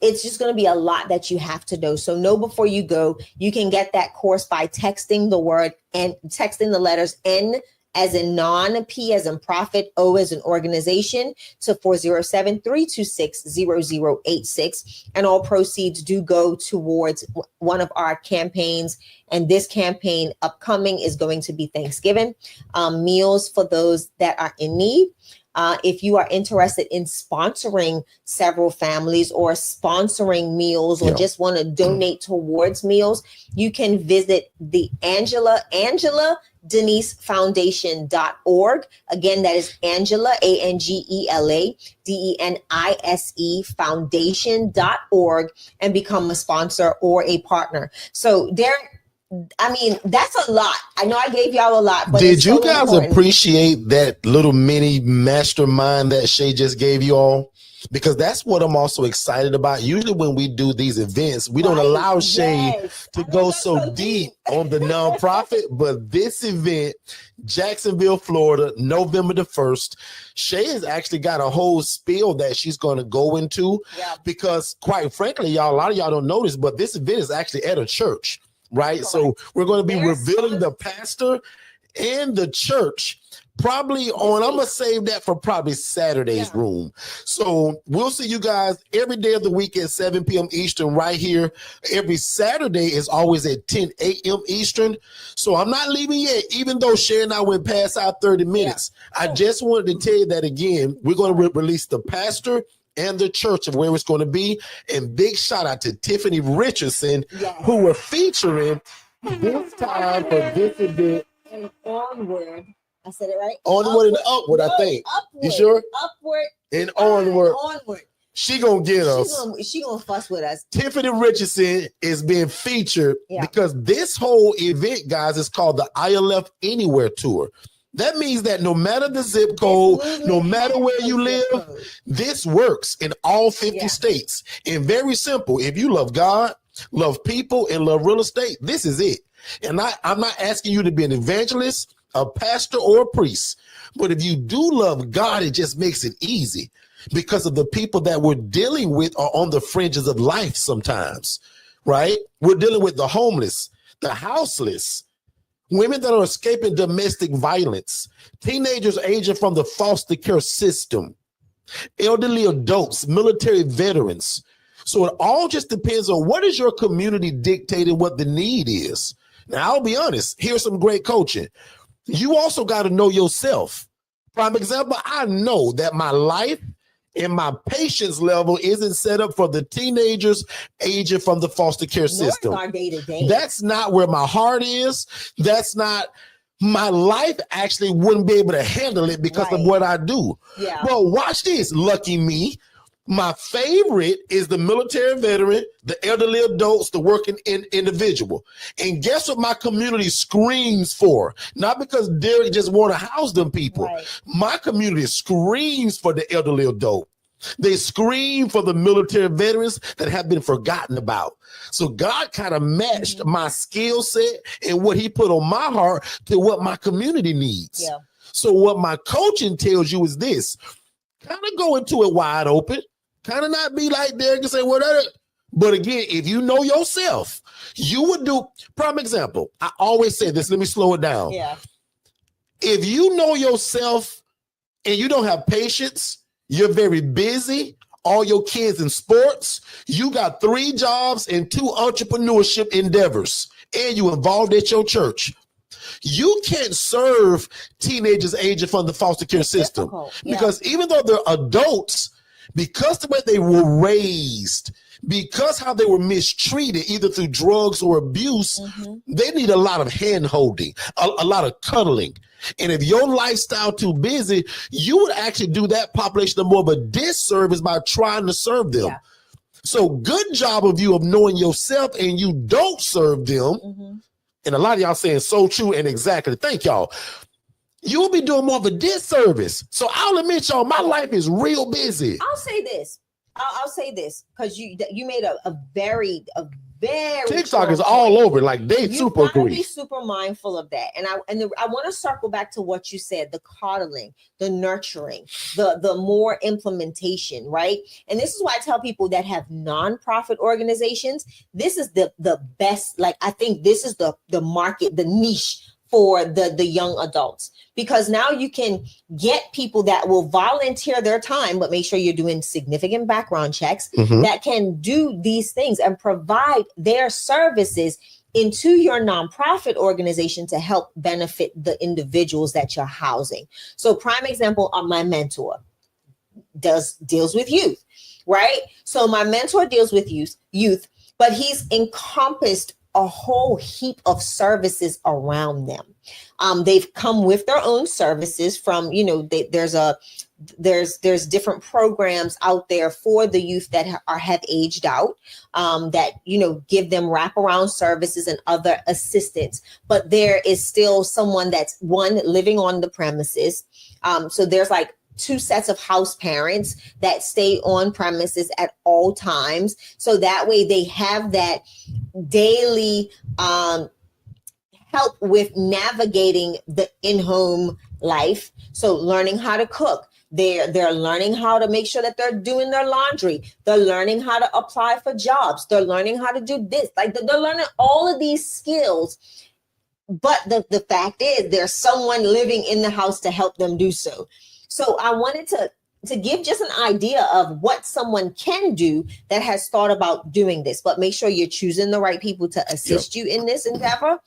It's just going to be a lot that you have to know. So know before you go. You can get that course by texting the word and texting the letters N as in non, P as in profit, O as an organization to 407-326-0086. And all proceeds do go towards one of our campaigns. And this campaign upcoming is going to be Thanksgiving meals for those that are in need. If you are interested in sponsoring several families or sponsoring meals or just want to donate towards meals, you can visit the Angela Denise Foundation.org. Again, that is Angela, Angela Denise Foundation.org, and become a sponsor or a partner. So Derrick, I mean, that's a lot. I know I gave y'all a lot, but did you guys appreciate that little mini mastermind that Shay just gave you all? Because that's what I'm also excited about. Usually when we do these events, we don't allow Shay to go so deep on the nonprofit, but this event, Jacksonville, Florida, November the 1st, Shay has actually got a whole spiel that she's going to go into because quite frankly, y'all, a lot of y'all don't know this, but this event is actually at a church. Right. So we're going to be revealing the pastor and the church probably on, I'm going to save that for probably Saturday's room. So we'll see you guys every day of the week at 7 p.m. Eastern right here. Every Saturday is always at 10 a.m. Eastern. So I'm not leaving yet, even though Shay and I went past our 30 minutes. I just wanted to tell you that again, we're going to release the pastor and the church of where it's going to be. And big shout out to Tiffany Richardson, who we're featuring this time for this event. And onward. I said it right? Onward and upward, I think. Upward. You sure? Upward and onward. Onward. She gonna get us. She gonna fuss with us. Tiffany Richardson is being featured because this whole event, guys, is called the ILF Anywhere Tour. That means that no matter the zip code, no matter where you live, this works in all 50 states. And very simple. If you love God, love people, and love real estate, this is it. And I'm not asking you to be an evangelist, a pastor, or a priest. But if you do love God, it just makes it easy because of the people that we're dealing with are on the fringes of life sometimes, right? We're dealing with the homeless, the houseless, women that are escaping domestic violence, teenagers aging from the foster care system, elderly adults, military veterans. So it all just depends on what is your community dictating what the need is. Now, I'll be honest, here's some great coaching. You also got to know yourself. Prime example, I know that my life and my patience level isn't set up for the teenagers aging from the foster care system. Our day-to-day. That's not where my heart is. That's not my life. Actually wouldn't be able to handle it because of what I do. Yeah. But watch this, lucky me. My favorite is the military veteran, the elderly adults, the working individual. And guess what my community screams for? Not because Derrick just want to house them people. Right. My community screams for the elderly adult. They scream for the military veterans that have been forgotten about. So God kind of matched my skill set and what he put on my heart to what my community needs. Yeah. So what my coaching tells you is this: kind of go into it wide open. Kind of not be like Derrick and say, whatever. But again, if you know yourself, you would do, prime example, I always say this, let me slow it down. Yeah. If you know yourself and you don't have patience, you're very busy, all your kids in sports, you got 3 jobs and 2 entrepreneurship endeavors, and you involved at your church. You can't serve teenagers aging from the foster care system because even though they're adults, because the way they were raised, because how they were mistreated, either through drugs or abuse, they need a lot of hand holding, a lot of cuddling. And if your lifestyle too busy, you would actually do that population more of a disservice by trying to serve them. Yeah. So good job of you of knowing yourself and you don't serve them. And a lot of y'all saying so true and exactly. Thank y'all. You'll be doing more of a disservice. So I'll admit y'all, my life is real busy. I'll say this. I'll say this because you made a very TikTok is all over. Like they super agree. Be super mindful of that. And I want to circle back to what you said: the coddling, the nurturing, the more implementation, right? And this is why I tell people that have nonprofit organizations, this is the best. Like I think this is the market, the niche for the young adults, because now you can get people that will volunteer their time, but make sure you're doing significant background checks that can do these things and provide their services into your nonprofit organization to help benefit the individuals that you're housing. So prime example, my mentor deals with youth, right? So my mentor deals with youth, but he's encompassed a whole heap of services around them. They've come with their own services from, there's different programs out there for the youth that have aged out, that, give them wraparound services and other assistance. But there is still someone that's living on the premises. So there's like 2 sets of house parents that stay on premises at all times. So that way they have that daily help with navigating the in-home life. So learning how to cook. They're learning how to make sure that they're doing their laundry. They're learning how to apply for jobs. They're learning how to do this. Like they're learning all of these skills. But the fact is there's someone living in the house to help them do so. So I wanted to give just an idea of what someone can do that has thought about doing this, but make sure you're choosing the right people to assist you in this endeavor.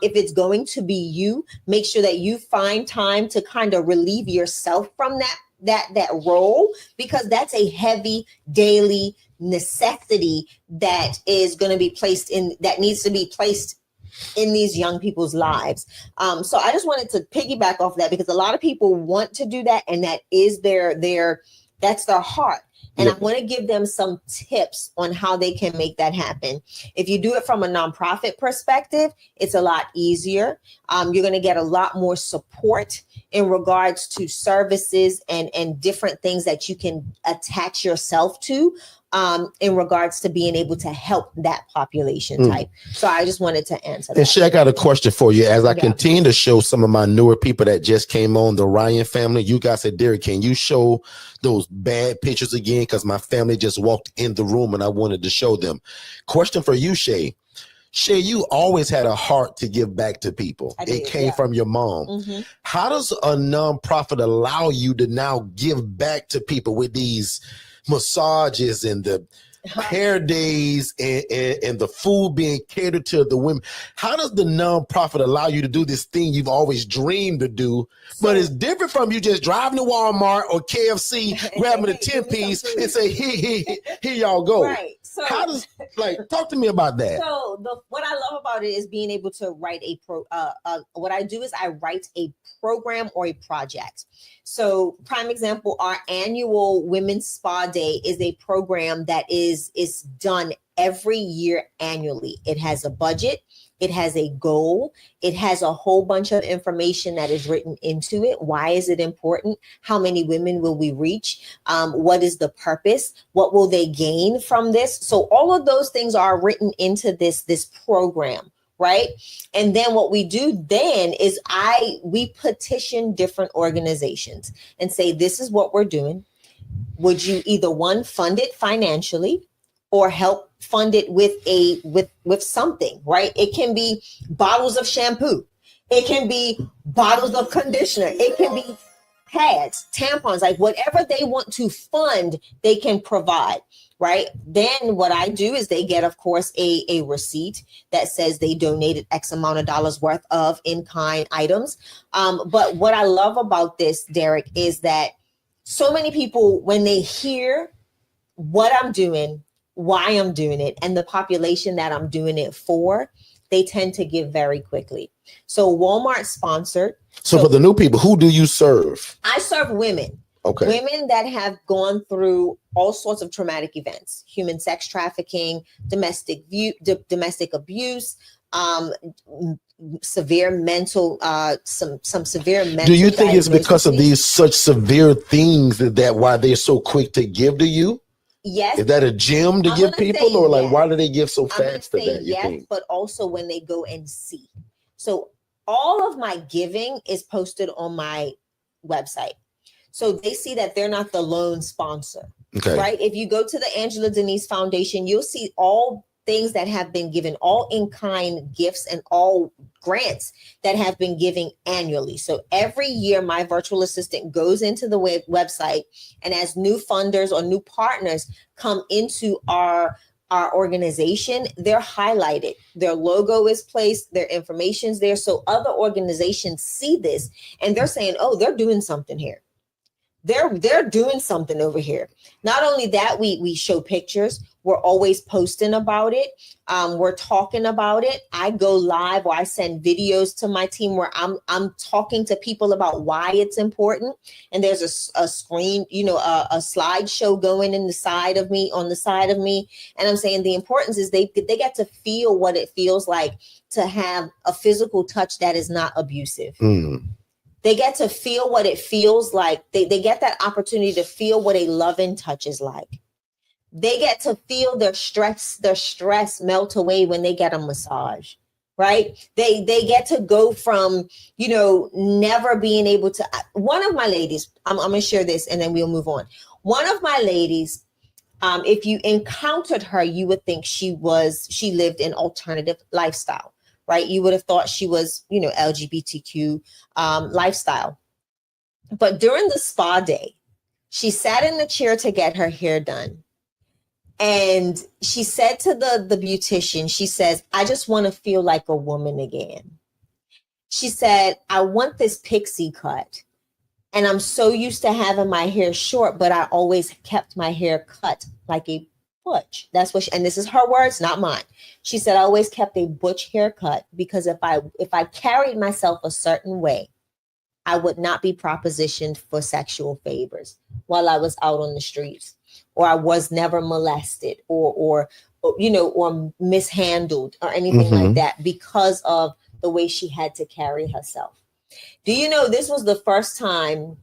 If it's going to be you, make sure that you find time to kind of relieve yourself from that role, because that's a heavy daily necessity that is going to be that needs to be placed in these young people's lives. So I just wanted to piggyback off that, because a lot of people want to do that, and that is their That's their heart. And I want to give them some tips on how they can make that happen. If you do it from a nonprofit perspective, it's a lot easier. You're going to get a lot more support in regards to services and different things that you can attach yourself to in regards to being able to help that population type. So I just wanted to answer that. And Shay, I got a question for you. As I continue to show some of my newer people that just came on, the Ryan family, you guys said, Derrick, can you show those bad pictures again? Because my family just walked in the room and I wanted to show them. Question for you, Shay. Shay, you always had a heart to give back to people. It came from your mom. How does a nonprofit allow you to now give back to people with these massages and the hair days and the food being catered to the women? How does the nonprofit allow you to do this thing you've always dreamed to do, but it's different from you just driving to Walmart or KFC, grabbing a 10-piece and say, here y'all go. Right. So how does, talk to me about that. So what I love about it is being able to write what I do is I write a program or a project. So prime example, our annual Women's Spa Day is a program that is done every year annually. It has a budget. It has a goal. It has a whole bunch of information that is written into it. Why is it important? How many women will we reach? What is the purpose? What will they gain from this? So all of those things are written into this program, right? And then what we do then is we petition different organizations and say, this is what we're doing. Would you either fund it financially or help fund it with something, right? It can be bottles of shampoo. It can be bottles of conditioner. It can be pads, tampons, like whatever they want to fund, they can provide, right? Then what I do is they get, of course, a receipt that says they donated X amount of dollars worth of in-kind items. But what I love about this, Derrick, is that so many people, when they hear what I'm doing, why I'm doing it, and the population that I'm doing it for, they tend to give very quickly. So Walmart sponsored. So for the new people, who do you serve? I serve women. Okay. Women that have gone through all sorts of traumatic events, human sex trafficking, domestic abuse, severe mental, some severe mental. Do you think it's because of these such severe things that why they're so quick to give to you? Yes. Is that a gem to give people, or why do they give so fast to that? Yes, but also when they go and see. So all of my giving is posted on my website. So they see that they're not the lone sponsor, right? If you go to the Angela Denise Foundation, you'll see all things that have been given, all in-kind gifts and all grants that have been given annually. So every year, my virtual assistant goes into the website, and as new funders or new partners come into our organization, they're highlighted. Their logo is placed, their information's there. So other organizations see this and they're saying, oh, they're doing something here. They're doing something over here. Not only that, we show pictures. We're always posting about it. We're talking about it. I go live or I send videos to my team where I'm talking to people about why it's important. And there's a screen, a slideshow going on the side of me. And I'm saying the importance is they get to feel what it feels like to have a physical touch that is not abusive. They get to feel what it feels like. They get that opportunity to feel what a loving touch is like. They get to feel their stress melt away when they get a massage, right? They get to go from, never being able to. One of my ladies, I'm going to share this and then we'll move on. One of my ladies, if you encountered her, you would think she lived an alternative lifestyle. Right? You would have thought she was, LGBTQ lifestyle. But during the spa day, she sat in the chair to get her hair done. And she said to the beautician, she says, I just want to feel like a woman again. She said, I want this pixie cut. And I'm so used to having my hair short, but I always kept my hair cut like a butch. That's what and this is her words, not mine. She said, I always kept a butch haircut because if I carried myself a certain way, I would not be propositioned for sexual favors. while I was out on the streets, or I was never molested or mishandled or anything like that because of the way she had to carry herself. Do you know this was the first time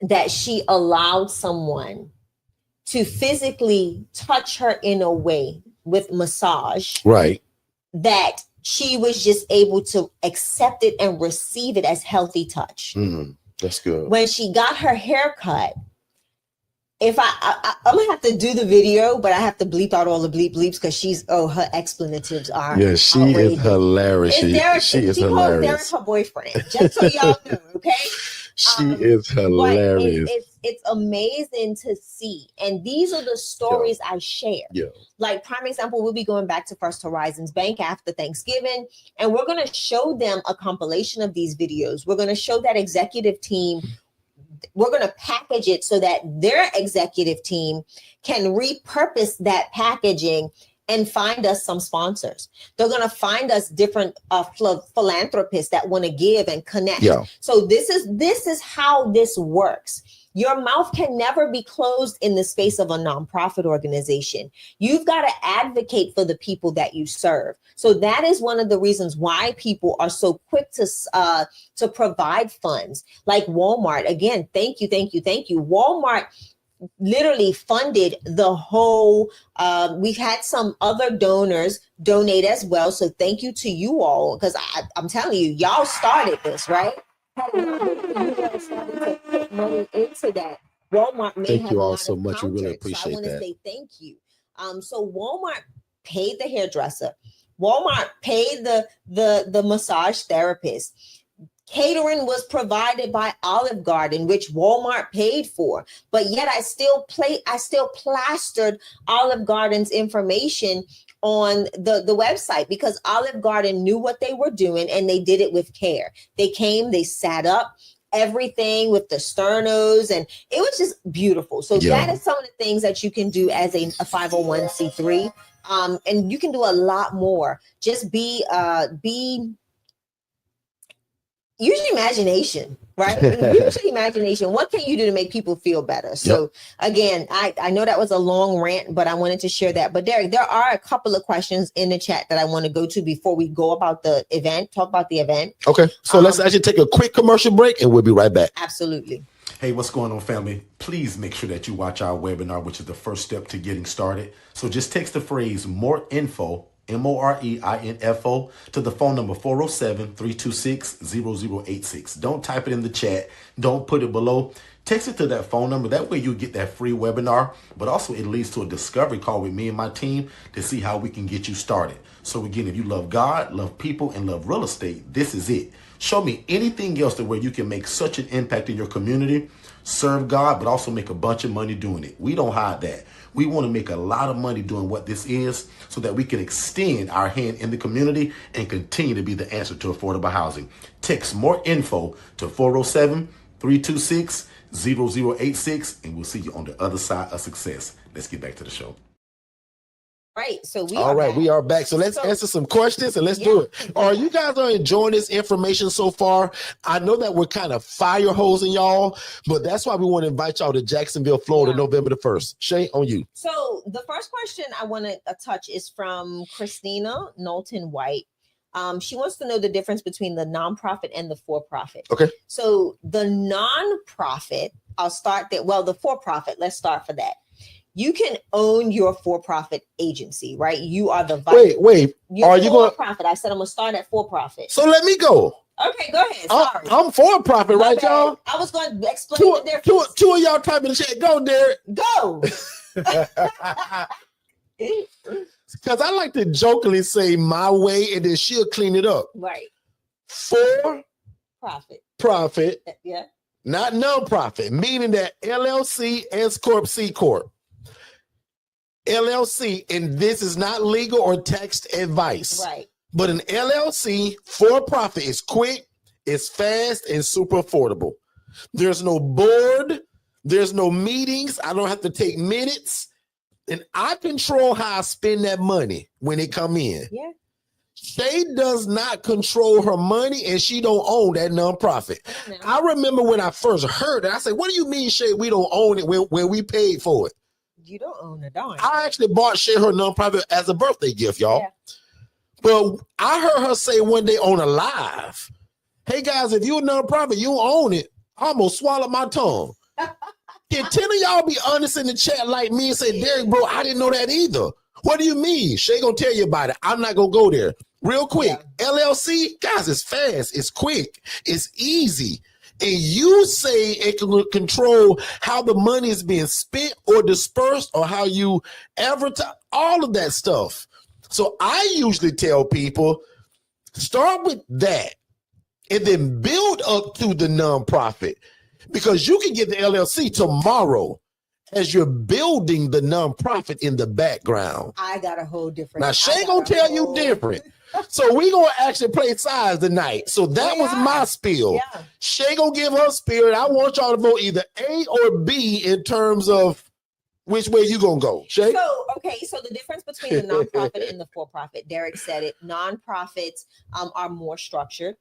that she allowed someone to physically touch her in a way with massage, right, that she was just able to accept it and receive it as healthy touch. That's good. When she got her hair cut, if I'm gonna have to do the video, but I have to bleep out all the bleeps because her explanatives are she outrageous. is hilarious. She is hilarious. Derrick her boyfriend, just so y'all know, okay? She is hilarious. It's amazing to see, and these are the stories I share. Yeah. Like prime example, we'll be going back to First Horizons Bank after Thanksgiving, and we're going to show them a compilation of these videos. We're going to show that executive team. We're going to package it so that their executive team can repurpose that packaging and find us some sponsors. They're going to find us different philanthropists that want to give and connect. Yeah. So this is how this works. Your mouth can never be closed in the space of a nonprofit organization. You've got to advocate for the people that you serve. So that is one of the reasons why people are so quick to provide funds. Like Walmart, again, thank you. Walmart literally funded the whole, we've had some other donors donate as well. So thank you to you all, because I'm telling you, y'all started this, right? You guys started to put money into that. Walmart may thank you all so much. We really appreciate that. So I want to say thank you. So Walmart paid the hairdresser. Walmart paid the massage therapist. Catering was provided by Olive Garden, which Walmart paid for, but yet I still plastered Olive Garden's information on the website because Olive Garden knew what they were doing and they did it with care. They came, they sat up, everything with the sternos, and it was just beautiful. So that is some of the things that you can do as a 501c3, and you can do a lot more. Just use your imagination, right? Use your imagination. What can you do to make people feel better? So again, I know that was a long rant, but I wanted to share that. But Derrick, there are a couple of questions in the chat that I want to go to before we go about the event, talk about the event. Okay. So let's actually take a quick commercial break and we'll be right back. Absolutely. Hey, what's going on, family? Please make sure that you watch our webinar, which is the first step to getting started. So just text the phrase more info, MOREINFO, to the phone number 407-326-0086. Don't type it in the chat. Don't put it below. Text it to that phone number. That way you get that free webinar, but also it leads to a discovery call with me and my team to see how we can get you started. So again, if you love God, love people, and love real estate, this is it. Show me anything else where you can make such an impact in your community, serve God, but also make a bunch of money doing it. We don't hide that. We want to make a lot of money doing what this is so that we can extend our hand in the community and continue to be the answer to affordable housing. Text more info to 407-326-0086, and we'll see you on the other side of success. Let's get back to the show. Right. So we are back. So let's answer some questions and let's do it. All right, you guys are enjoying this information so far. I know that we're kind of fire hosing y'all, but that's why we want to invite y'all to Jacksonville, Florida, November the 1st. Shay, on you. So the first question I want to touch is from Christina Knowlton White. She wants to know the difference between the nonprofit and the for-profit. Okay. So the nonprofit, I'll start there. Well, the for-profit, let's start for that. You can own your for-profit agency, right? You are the wait. Are you going for-profit? I said I'm gonna start at for-profit. So let me go. Okay, go ahead. Sorry, I'm for-profit, right, y'all? I was going to explain the difference. Two of y'all type in the chat. Go, Derrick. Go. Because I like to jokingly say my way, and then she'll clean it up. Right. Profit. Yeah. Not nonprofit, meaning that LLC, S Corp, C Corp. LLC, and this is not legal or tax advice. Right. But an LLC for profit is quick, it's fast, and super affordable. There's no board, there's no meetings. I don't have to take minutes, and I control how I spend that money when it come in. Yeah. Shay does not control her money, and she don't own that nonprofit. I remember when I first heard it, I said, what do you mean, Shay, we don't own it when we paid for it? You don't own a darn. I actually bought Shay her nonprofit as a birthday gift, y'all. Yeah. But I heard her say one day on a live, hey guys, if you're a nonprofit, you own it. I almost swallowed my tongue. Can 10 of y'all be honest in the chat like me and say, Derrick, bro, I didn't know that either. What do you mean? Shay gonna tell you about it. I'm not gonna go there. Real quick, yeah. LLC, guys, it's fast, it's quick, it's easy. And you say it can control how the money is being spent or dispersed or how you advertise, all of that stuff. So I usually tell people, start with that and then build up to the nonprofit, because you can get the LLC tomorrow as you're building the nonprofit in the background. I got a whole different. Now, Shay gonna tell you different. So we gonna actually play sides tonight. So that was my spiel. Yeah. Shay gonna give her spiel. I want y'all to vote either A or B in terms of which way you gonna go, Shay? So, okay, so the difference between the nonprofit and the for-profit, Derrick said it. Nonprofits are more structured.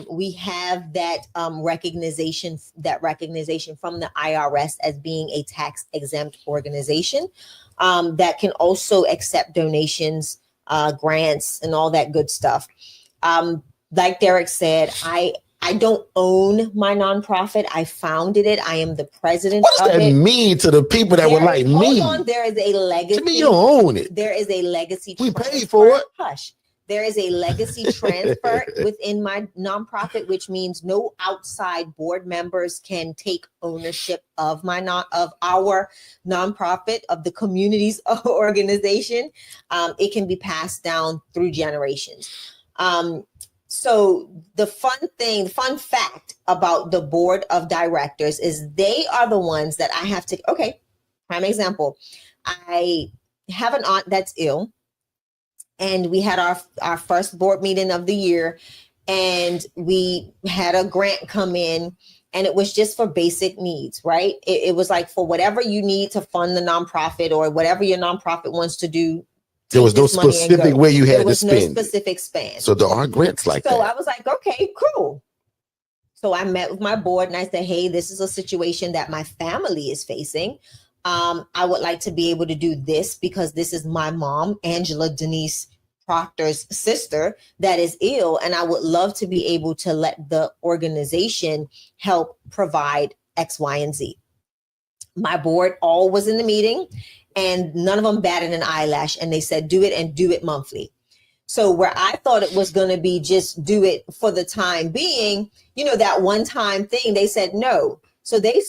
We have that recognition from the IRS as being a tax exempt organization that can also accept donations, grants, and all that good stuff. Like Derrick said, I don't own my nonprofit. I founded it. I am the president. What does that mean to the people that were like me? Hold on, there is a legacy. To me, you don't own it. There is a legacy. We paid for it. Hush. There is a legacy transfer within my nonprofit, which means no outside board members can take ownership of our nonprofit, of the community's organization. It can be passed down through generations. So the fun fact about the board of directors is they are the ones that I have to, okay, prime example. I have an aunt that's ill, and we had our first board meeting of the year, and we had a grant come in, and it was just for basic needs, right? It was like for whatever you need to fund the nonprofit or whatever your nonprofit wants to do. There was no specific way you had to spend. There was no specific span. So there are grants like that. So I was like, okay, cool. So I met with my board and I said, hey, this is a situation that my family is facing. I would like to be able to do this because this is my mom, Angela Denise Proctor's sister, that is ill. And I would love to be able to let the organization help provide X, Y, and Z. My board all was in the meeting, and none of them batted an eyelash, and they said, do it and do it monthly. So where I thought it was going to be just do it for the time being, that one time thing, they said no. So they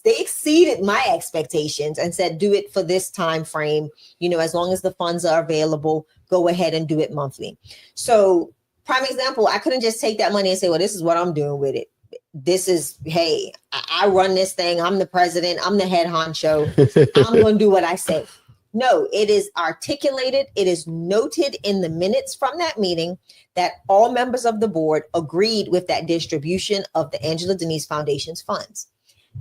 exceeded my expectations and said, do it for this time frame. As long as the funds are available, go ahead and do it monthly. So prime example, I couldn't just take that money and say, well, this is what I'm doing with it. This is, hey, I run this thing. I'm the president. I'm the head honcho. I'm going to do what I say. No, it is articulated. It is noted in the minutes from that meeting that all members of the board agreed with that distribution of the Angela Denise Foundation's funds.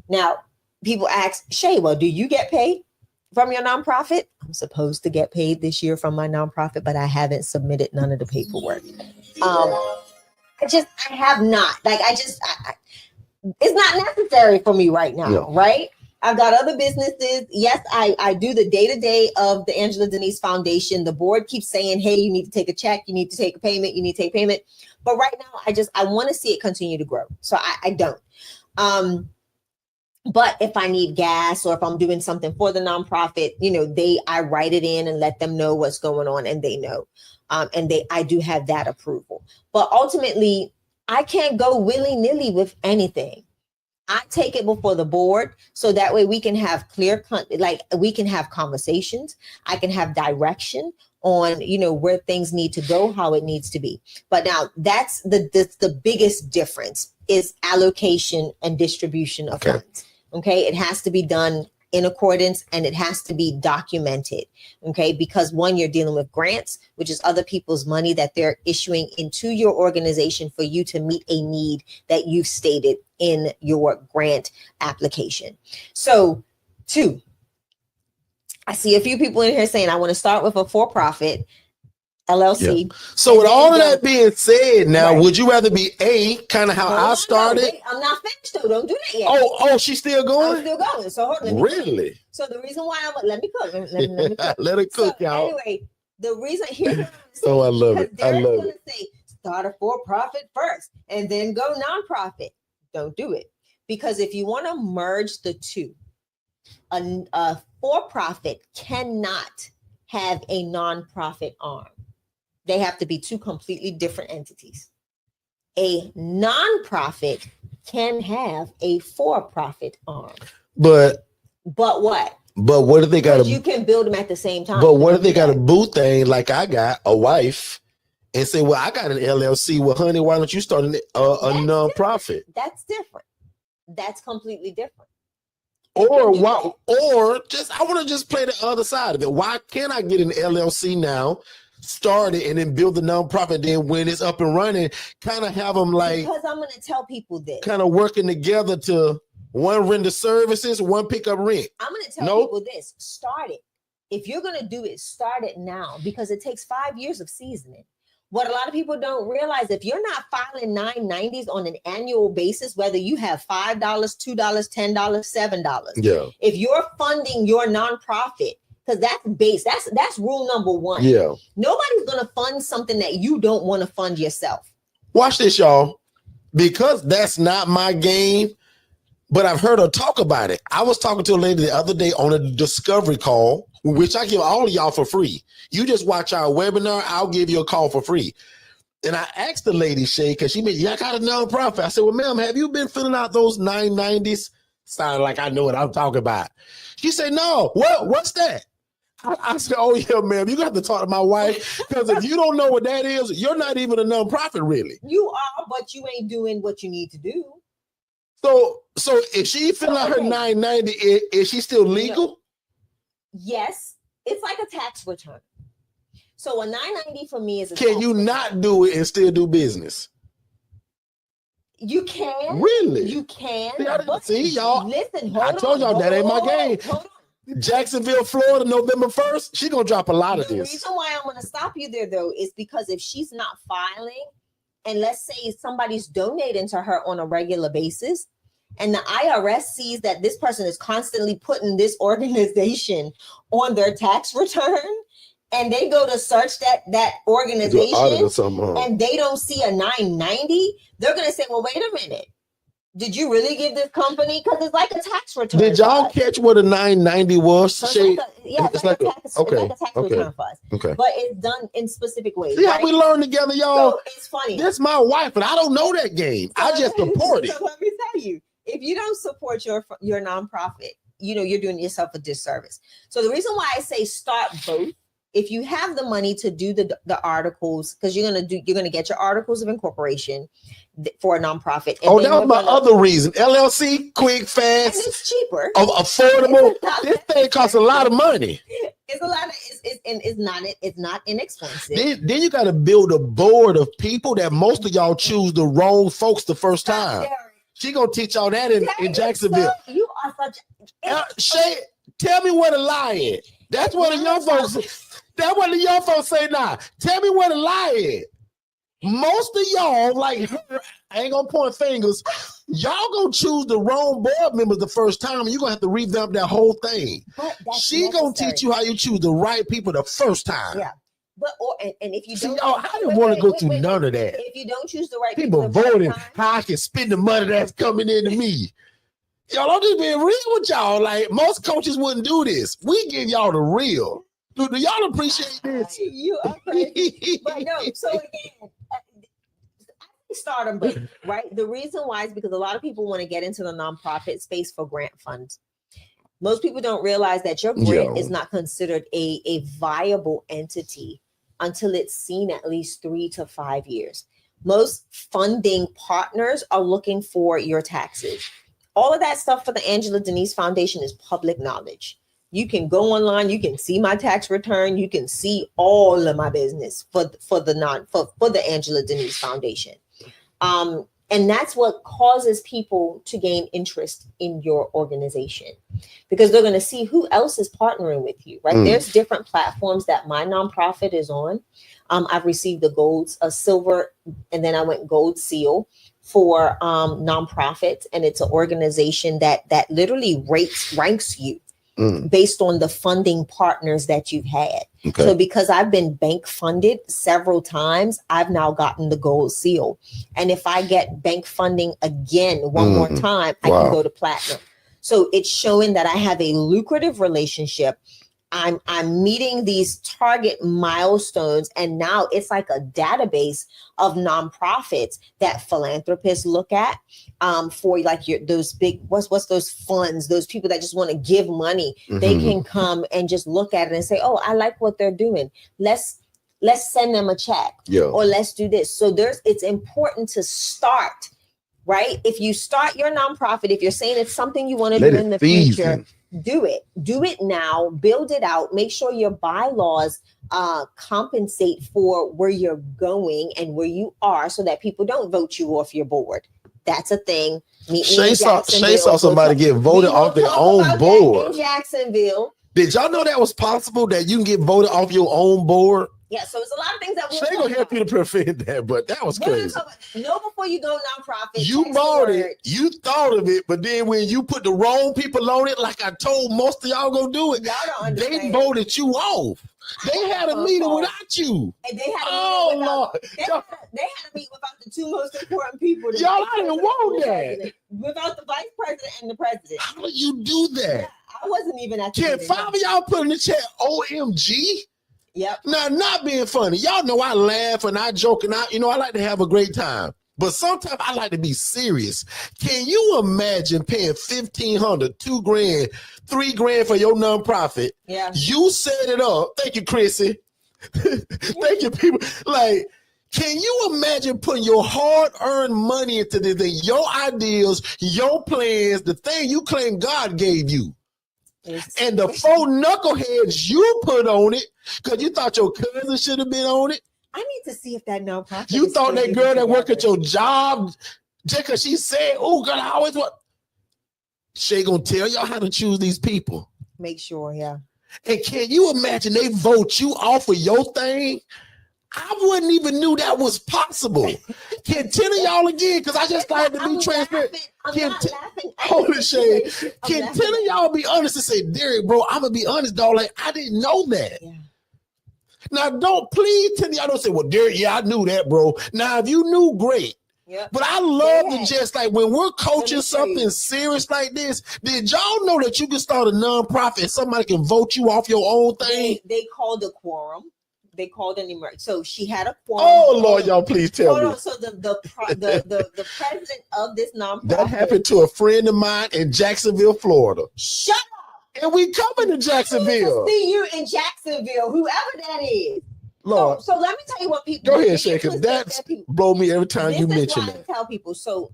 Now, people ask, Shay, well, do you get paid from your nonprofit? I'm supposed to get paid this year from my nonprofit, but I haven't submitted none of the paperwork. I have not. It's not necessary for me right now, right? I've got other businesses. Yes, I do the day-to-day of the Angela Denise Foundation. The board keeps saying, hey, you need to take a check. You need to take a payment. You need to take payment. But right now, I want to see it continue to grow. So I don't. But if I need gas or if I'm doing something for the nonprofit, I write it in and let them know what's going on, and they know. I do have that approval. But ultimately, I can't go willy-nilly with anything. I take it before the board so that way we can have we can have conversations. I can have direction on, where things need to go, how it needs to be. But now that's the biggest difference is allocation and distribution of funds. Okay. It has to be done in accordance, and it has to be documented. Okay. Because one, you're dealing with grants, which is other people's money that they're issuing into your organization for you to meet a need that you've stated in your grant application. So 2, I see a few people in here saying, I want to start with a for-profit. LLC. Yeah. So with all of that being said, now would you rather be A, kind of how I started? Wait, I'm not finished though. Don't do that yet. Oh, she's still going? I'm still going. So hold on. Really? So the reason why let me cook. Let me cook. Let her cook, y'all. Anyway, the reason here's oh, I love it. I love it. Say, start a for-profit first and then go nonprofit. Don't do it. Because if you want to merge the two, a for-profit cannot have a nonprofit arm. They have to be two completely different entities. A nonprofit can have a for-profit arm. But what? But what if they got you can build them at the same time. But what if they got a boo thing like I got a wife and say, well, I got an LLC. Well, honey, why don't you start a nonprofit? That's different. That's completely different. Or I want to just play the other side of it. Why can't I get an LLC now, start it, and then build the nonprofit? Then when it's up and running, kind of have them like, because I'm going to tell people this, kind of working together to one render services, one pick up rent. I'm going to tell people this: start it. If you're going to do it, start it now, because it takes 5 years of seasoning. What a lot of people don't realize, if you're not filing 990s on an annual basis, whether you have $5, $2, $10, $7, if you're funding your nonprofit, because that's rule number one. Yeah. Nobody's going to fund something that you don't want to fund yourself. Watch this, y'all, because that's not my game, but I've heard her talk about it. I was talking to a lady the other day on a discovery call, which I give all of y'all for free. You just watch our webinar, I'll give you a call for free. And I asked the lady, Shay, because she meant, I got a nonprofit. I said, well, ma'am, have you been filling out those 990s? Sound like I know what I'm talking about. She said, no. What's that? I said, oh, yeah, ma'am, you got to talk to my wife, because if you don't know what that is, you're not even a nonprofit, really. You are, but you ain't doing what you need to do. So if she fill out her 990, is she still legal? No. Yes, it's like a tax return. So a 990 for me is a Can you not do it and still do business? You can. Really? You can. See, y'all. Listen, I told y'all that ain't my game. Jacksonville, Florida, November 1st. She's going to drop a lot of this. The reason why I'm going to stop you there, though, is because if she's not filing, and let's say somebody's donating to her on a regular basis, and the IRS sees that this person is constantly putting this organization on their tax return, and they go to search that organization and they don't see a 990, they're going to say, well, wait a minute. Did you really give this company? Because it's like a tax return. Did y'all catch what a 990 was? So it's like a tax return for us. Okay. But it's done in specific ways. See how we learn together, y'all? So it's funny. That's my wife, and I don't know that game. I just support it. So let me tell you, if you don't support your nonprofit, you're doing yourself a disservice. So the reason why I say start both, if you have the money to do the articles, because you're gonna get your articles of incorporation for a nonprofit. And that was my other reason. LLC, quick, fast, and it's cheaper, affordable. This thing costs a lot of money. It's a lot of it's not inexpensive. Then you got to build a board of people that most of y'all choose the wrong folks the first time. She gonna teach y'all that in Jacksonville. So you are such. Shay, tell me where the lie is. That's what the young folks. That's what the young folks say now. Tell me where the lie is. Most of y'all, like her, I ain't gonna point fingers. Y'all gonna choose the wrong board members the first time, and you're gonna have to revamp that whole thing. She gonna teach you how you choose the right people the first time. Yeah. But and if you don't, I didn't want to go through none of that. If you don't choose the right people voting, how I can spend the money that's coming into me. Y'all, I'm just being real with y'all. Like, most coaches wouldn't do this. We give y'all the real. Do y'all appreciate this? You are crazy. But no, so again, start them, but right. The reason why is because a lot of people want to get into the nonprofit space for grant funds. Most people don't realize that your grant is not considered a viable entity until it's seen at least 3 to 5 years. Most funding partners are looking for your taxes. All of that stuff for the Angela Denise Foundation is public knowledge. You can go online, you can see my tax return, you can see all of my business for the Angela Denise Foundation. And that's what causes people to gain interest in your organization, because they're going to see who else is partnering with you, right? There's different platforms that my nonprofit is on. I've received a silver, and then I went gold seal for nonprofits. And it's an organization that literally ranks you based on the funding partners that you've had. Okay. So because I've been bank funded several times, I've now gotten the gold seal. And if I get bank funding again one more time, I can go to platinum. So it's showing that I have a lucrative relationship. I'm meeting these target milestones, and now it's like a database of nonprofits that philanthropists look at for like those big what's those funds, those people that just want to give money. They can come and just look at it and say, oh, I like what they're doing. Let's send them a check, or let's do this. So it's important to start, right? If you start your nonprofit, if you're saying it's something you want to do in the future, do it now, build it out, make sure your bylaws compensate for where you're going and where you are, so that people don't vote you off your board. That's a thing. Shay saw somebody get voted off their own board in Jacksonville. Did y'all know that was possible, that you can get voted off your own board? Yeah, so it's a lot of things that Shay gonna help you to prevent that, but that was crazy. Know before you go nonprofit. You bought it, you thought of it, but then when you put the wrong people on it, like I told most of y'all gonna do it, they voted you off. They had a meeting without you. And they had a meeting without the two most important people. Y'all, I didn't want that. Without the vice president and the president. How do you do that? Yeah, I wasn't even at the Can 5 of y'all put in the chat OMG? Yep. Now, not being funny, y'all know I laugh and I joke and I like to have a great time. But sometimes I like to be serious. Can you imagine paying $1,500, $2,000, $3,000 for your nonprofit? Yeah. You set it up. Thank you, Chrissy. Thank you, people. Like, can you imagine putting your hard-earned money into this thing, your ideas, your plans, the thing you claim God gave you? And the 4 knuckleheads you put on it, because you thought your cousin should have been on it. I need to see if that nonprofit. You thought that girl that worked at your job, just because she said, oh, God, I always want. Shay gonna tell y'all how to choose these people. Make sure, yeah. And can you imagine they vote you off of your thing? I wouldn't even knew that was possible. Can 10 of y'all again, because I just started to be transparent. Holy Shay. Can 10 of y'all be honest and say, Derrick, bro, I'm going to be honest, dog. Like, I didn't know that. Yeah. Now, don't please 10 of y'all don't say, well, Derrick, yeah, I knew that, bro. Now, if you knew, great. Yep. But I love to just like when we're coaching something serious like this, did y'all know that you can start a nonprofit and somebody can vote you off your own thing? They called a quorum. They called an emergency. So she had a quorum. Oh Lord, y'all, please tell me. So the president of this nonprofit. That happened to a friend of mine in Jacksonville, Florida. Shut up. And we coming to Jacksonville. See you in Jacksonville, whoever that is. Lord. So let me tell you what people. Go ahead, Shay, because that blow me every time you mention it. I tell people. So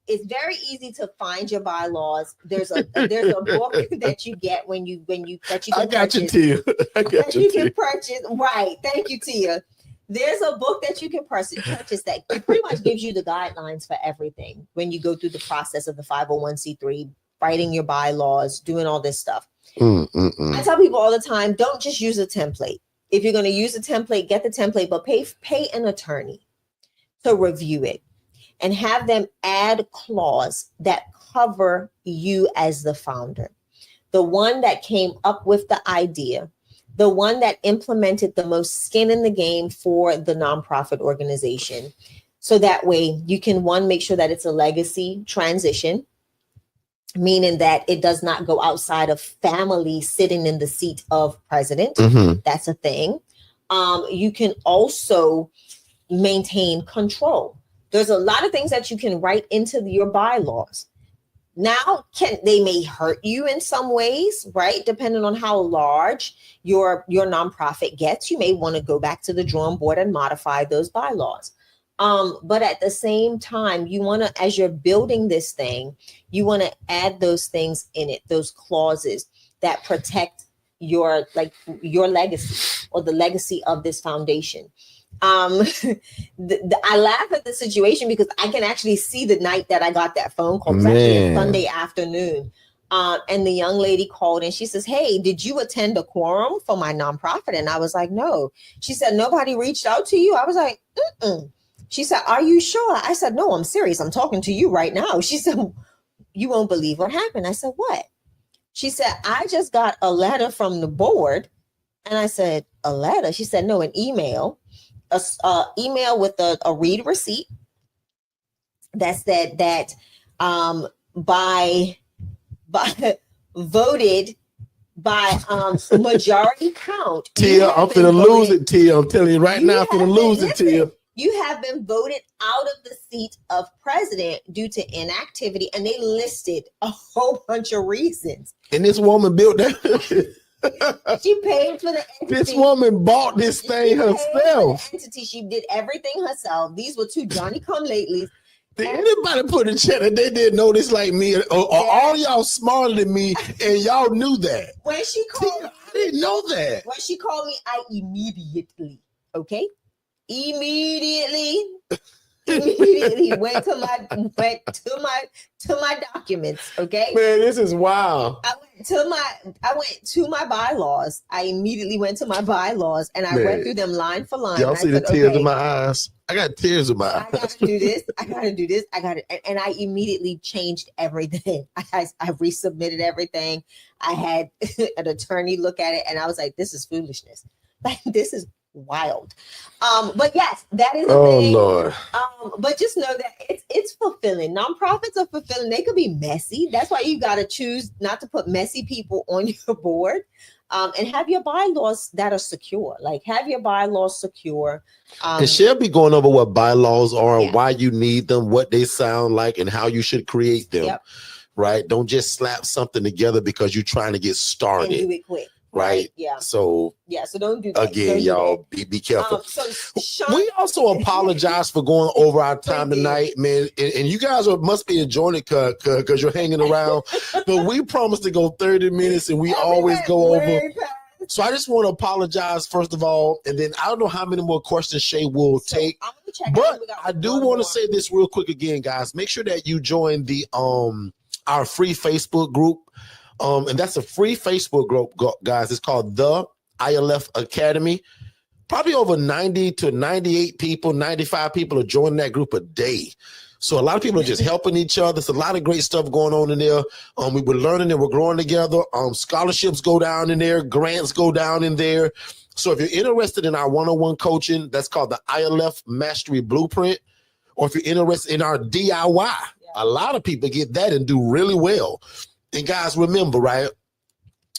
it's very easy to find your bylaws. There's a book that you get when you that you can I got purchase, you, Tia. I got you, can purchase. Right. Thank you, Tia. There's a book that you can purchase that pretty much gives you the guidelines for everything when you go through the process of the 501c3, writing your bylaws, doing all this stuff. I tell people all the time, don't just use a template. If you're going to use a template, get the template, but pay an attorney to review it and have them add clause that cover you as the founder, the one that came up with the idea, the one that implemented the most skin in the game for the nonprofit organization. So that way you can, one, make sure that it's a legacy transition, meaning that it does not go outside of family sitting in the seat of president. That's a thing. You can also maintain control. There's a lot of things that you can write into your bylaws. Now, they may hurt you in some ways, right? Depending on how large your nonprofit gets, you may want to go back to the drawing board and modify those bylaws. But at the same time, you want to, as you're building this thing, you want to add those things in it, those clauses that protect your legacy or the legacy of this foundation. I laugh at the situation because I can actually see the night that I got that phone call. It was actually a Sunday afternoon. And the young lady called and she says, hey, did you attend a quorum for my nonprofit? And I was like, no. She said, nobody reached out to you? I was like, mm-mm. She said, are you sure? I said, no, I'm serious. I'm talking to you right now. She said, you won't believe what happened. I said, what? She said, I just got a letter from the board. And I said, a letter? She said, no, an email. Email with a read receipt that said that by voted by majority count. Tia, I'm finna lose it, Tia. I'm telling you right now, I'm finna lose it, Tia. You have been voted out of the seat of president due to inactivity, and they listed a whole bunch of reasons. And this woman built that. She paid for the entity. This woman bought this thing herself. Entity. She did everything herself. These were two Johnny come latelys. Did anybody put in chat that they didn't know this like me? Or all y'all smarter than me and y'all knew that? When she called me, I didn't know that. When she called me, I immediately, immediately went to my documents. Okay, man, this is wild. I went to my bylaws. I immediately went to my bylaws and I read through them line for line. Y'all see the tears in my eyes? I got tears in my eyes. I gotta do this. I gotta do this. I got it. And I immediately changed everything. I resubmitted everything. I had an attorney look at it and I was like, this is foolishness. Like, this is wild. But yes, that is a thing. Lord. But just know that it's fulfilling. Nonprofits are fulfilling. They could be messy. That's why you got to choose not to put messy people on your board. And have your bylaws that are secure. Like, have your bylaws secure. And she'll be going over what bylaws are, why you need them, what they sound like, and how you should create them. Yep. Right? Don't just slap something together because you're trying to get started. And do it quick. Right. Yeah. So don't do that. Again, y'all be careful. We also apologize for going over our time tonight, man. And you guys must be enjoying it because you're hanging around. But we promised to go 30 minutes and we always go over. So I just want to apologize first of all, and then I don't know how many more questions Shay will take. But I do want to say this real quick again, guys. Make sure that you join the our free Facebook group. And that's a free Facebook group, guys. It's called the ILF Academy. Probably over 90 to 98 people, 95 people are joining that group a day. So a lot of people are just helping each other. There's a lot of great stuff going on in there. We were learning and we're growing together. Scholarships go down in there. Grants go down in there. So if you're interested in our one-on-one coaching, that's called the ILF Mastery Blueprint. Or if you're interested in our DIY, a lot of people get that and do really well. And guys, remember, right?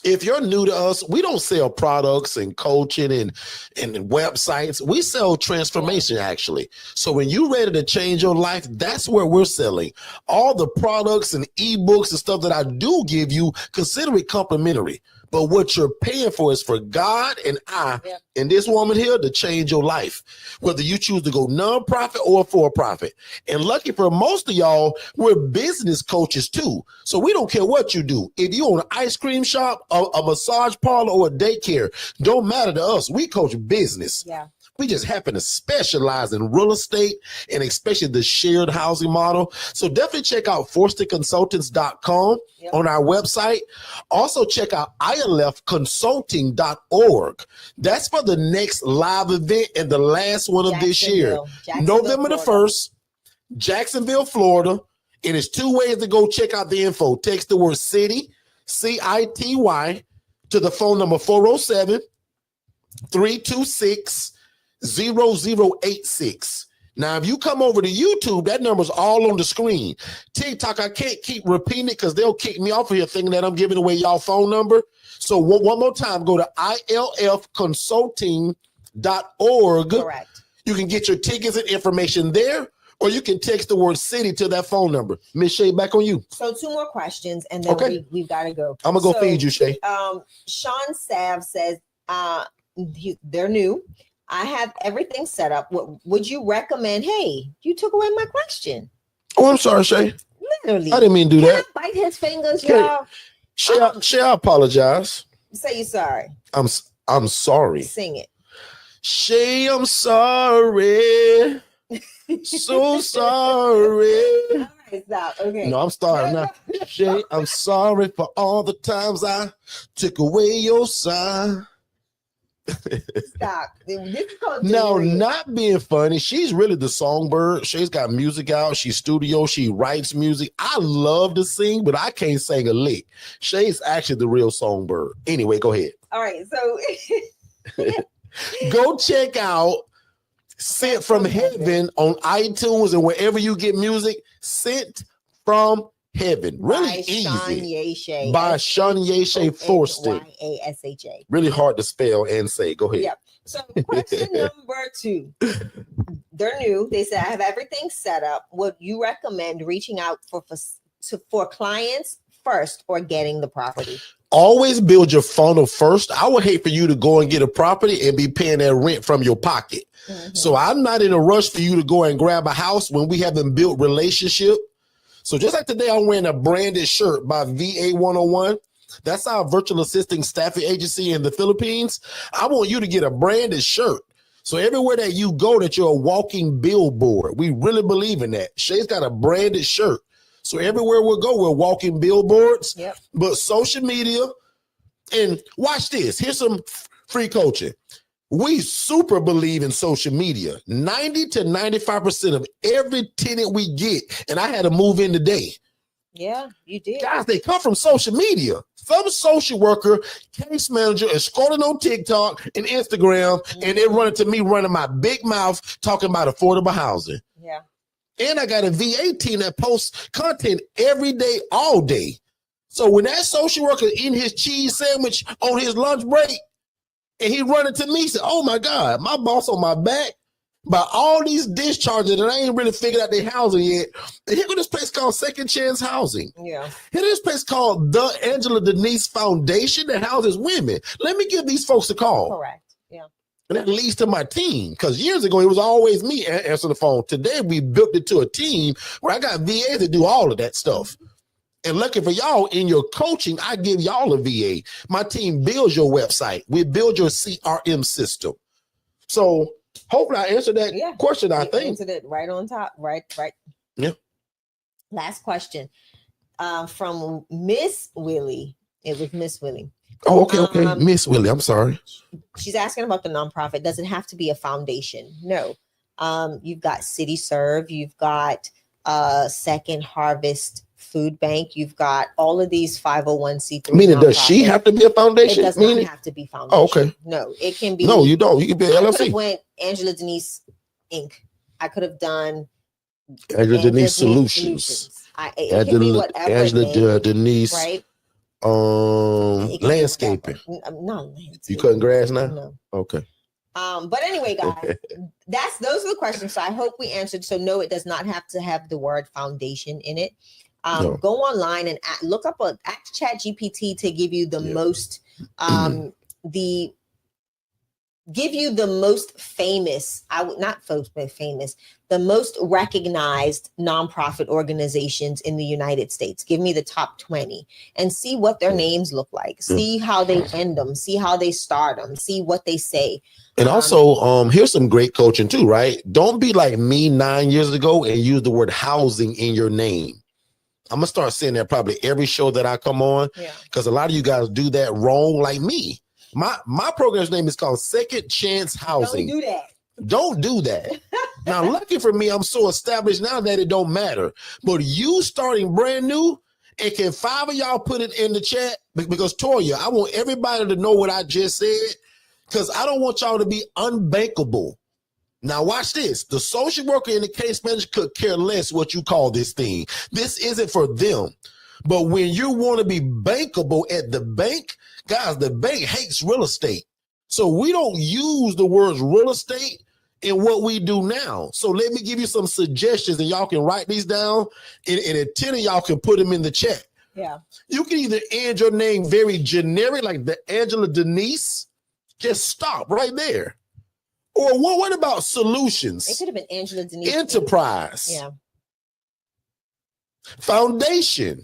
If you're new to us, we don't sell products and coaching and websites. We sell transformation, actually. So when you're ready to change your life, that's where we're selling. All the products and ebooks and stuff that I do give you, consider it complimentary. But what you're paying for is for God and I and this woman here to change your life, whether you choose to go nonprofit or for profit. And lucky for most of y'all, we're business coaches too. So we don't care what you do. If you own an ice cream shop, a massage parlor, or a daycare, don't matter to us. We coach business. Yeah. We just happen to specialize in real estate and especially the shared housing model. So definitely check out forstonconsultants.com on our website. Also check out ILFconsulting.org. That's for the next live event and the last one of this year. November the 1st, Jacksonville, Florida. And there's two ways to go check out the info. Text the word city, CITY, to the phone number 407-326-0086. Now, if you come over to YouTube, that number's all on the screen. TikTok, I can't keep repeating it because they'll kick me off of here thinking that I'm giving away y'all phone number. So one more time, go to ILFconsulting.org. Correct. You can get your tickets and information there, or you can text the word city to that phone number. Miss Shay, back on you. So 2 more questions, and then we've got to go. I'm going to go feed you, Shay. Sean Sav says they're new. I have everything set up. Would you recommend? Hey, you took away my question. Oh, I'm sorry, Shay. Literally. I didn't mean to do that. Bite his fingers, y'all. Shay, I apologize. Say you're sorry. I'm sorry. Sing it. Shay, I'm sorry. So sorry. All right, stop. Okay. No, I'm starting now. Shay, I'm sorry for all the times I took away your sign. Stop. This is called Now, delirious. not being funny, she's really the songbird. Shay's got music out. She's studio. She writes music. I love to sing, but I can't sing a lick. Shay's actually the real songbird. Anyway, go ahead. All right, so Go check out Sent from Heaven on iTunes and wherever you get music. Sent from Heaven. Really easy. By Shania Shay Forston. Y-A-S-H-A. Really hard to spell and say. Go ahead. Yep. So question number 2. They're new. They said, I have everything set up. Would you recommend reaching out for clients first or getting the property? Always build your funnel first. I would hate for you to go and get a property and be paying that rent from your pocket. Mm-hmm. So I'm not in a rush for you to go and grab a house when we haven't built relationship. So just like today, I'm wearing a branded shirt by VA 101. That's our virtual assisting staffing agency in the Philippines. I want you to get a branded shirt. So everywhere that you go, that you're a walking billboard. We really believe in that. Shay's got a branded shirt. So everywhere we'll go, we're walking billboards. Yep. But social media, and watch this. Here's some free coaching. We super believe in social media. 90 to 95% of every tenant we get, and I had to move in today. Yeah, you did. Guys, they come from social media. Some social worker, case manager is scrolling on TikTok and Instagram, and they're running to me, running my big mouth, talking about affordable housing. Yeah. And I got a VA team that posts content every day, all day. So when that social worker eating his cheese sandwich on his lunch break, and he running to me, said, oh my God, my boss on my back by all these discharges, and I ain't really figured out their housing yet. And here go this place called Second Chance Housing. Yeah. Here this place called the Angela Denise Foundation that houses women. Let me give these folks a call. Correct. Yeah. And that leads to my team, because years ago, it was always me answering the phone. Today, we built it to a team where I got VAs that do all of that stuff. And lucky for y'all, in your coaching, I give y'all a VA. My team builds your website. We build your CRM system. So hopefully I answered that question, I think. Answered it right on top. Right. Yeah. Last question from Miss Willie. It was Miss Willie. Oh, okay. Miss Willie, I'm sorry. She's asking about the nonprofit. Does it have to be a foundation? No. You've got City Serve. You've got Second Harvest Food Bank. You've got all of these 501c3. Meaning, does she have to be a foundation? It does not have to be foundation. Oh, okay. No, it can be. No, you don't. You can be an LLC. I went Angela Denise Inc. I could have done Angela Denise Solutions. It can be whatever. Angela Denise. Right. Landscaping. No, landscaping. You cutting grass now? No. Okay. But anyway, guys, those are the questions. So I hope we answered. So no, it does not have to have the word foundation in it. Go online and look up ask ChatGPT to give you the most give you the most famous, the most recognized nonprofit organizations in the United States. Give me the top 20 and see what their names look like. See how they end them. See how they start them. See what they say. And also, here's some great coaching too, right? Don't be like me 9 years ago and use the word housing in your name. I'm going to start saying that probably every show that I come on, because a lot of you guys do that wrong like me. My program's name is called Second Chance Housing. Don't do that. Now, lucky for me, I'm so established now that it don't matter. But you starting brand new, and can 5 of y'all put it in the chat? Because Toya, I want everybody to know what I just said, because I don't want y'all to be unbankable. Now watch this. The social worker and the case manager could care less what you call this thing. This isn't for them. But when you want to be bankable at the bank, guys, the bank hates real estate. So we don't use the words real estate in what we do now. So let me give you some suggestions, and y'all can write these down, and 10 of y'all can put them in the chat. Yeah. You can either end your name very generic, like the Angela Denise. Just stop right there. Or what about solutions? It could have been Angela Denise. Enterprise. Yeah. Foundation.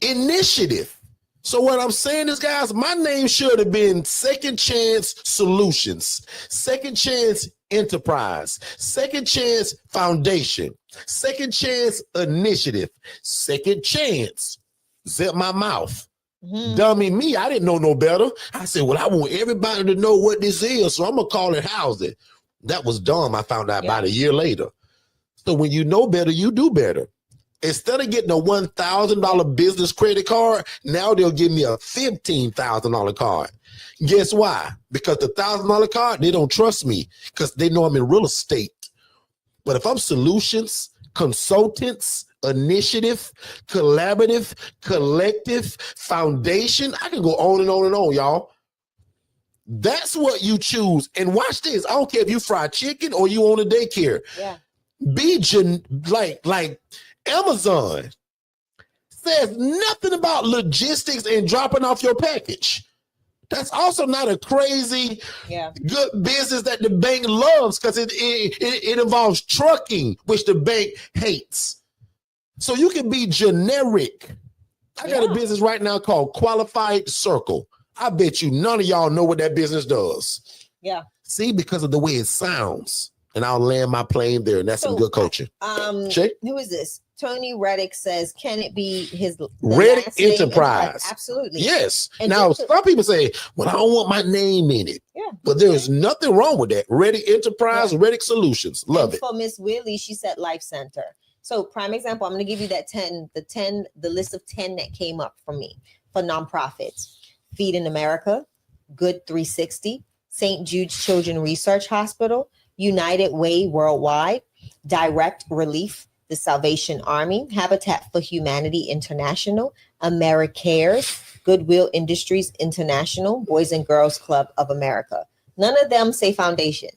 Initiative. So what I'm saying is, guys, my name should have been Second Chance Solutions, Second Chance Enterprise, Second Chance Foundation, Second Chance Initiative, Second Chance. Zip my mouth. Dummy me, I didn't know no better. I said, well, I want everybody to know what this is, so I'm going to call it housing. That was dumb. I found out about a year later. So when you know better, you do better. Instead of getting a $1,000 business credit card, now they'll give me a $15,000 card. Guess why? Because the $1,000 card, they don't trust me because they know I'm in real estate. But if I'm solutions, consultants, initiative, collaborative, collective, foundation, I can go on and on and on, y'all. That's what you choose. And watch this. I don't care if you fry chicken or you own a daycare. Yeah. Be like Amazon says nothing about logistics and dropping off your package. That's also not a crazy good business that the bank loves because it involves trucking, which the bank hates. So you can be generic. I got a business right now called Qualified Circle. I bet you none of y'all know what that business does. Yeah. See, because of the way it sounds. And I'll land my plane there, and that's some good coaching. Shay? Who is this? Tony Reddick says, can it be his Reddick Enterprise? Absolutely. Yes. And now, some people say, well, I don't want my name in it. Yeah. But there's nothing wrong with that. Reddick Enterprise, Reddick Solutions. Love it. For Miss Willie, she said Life Center. So prime example, I'm going to give you that the list of 10 that came up for me for nonprofits. Feeding America, Good 360, St. Jude's Children's Research Hospital, United Way Worldwide, Direct Relief, the Salvation Army, Habitat for Humanity International, AmeriCares, Goodwill Industries International, Boys and Girls Club of America. None of them say foundation.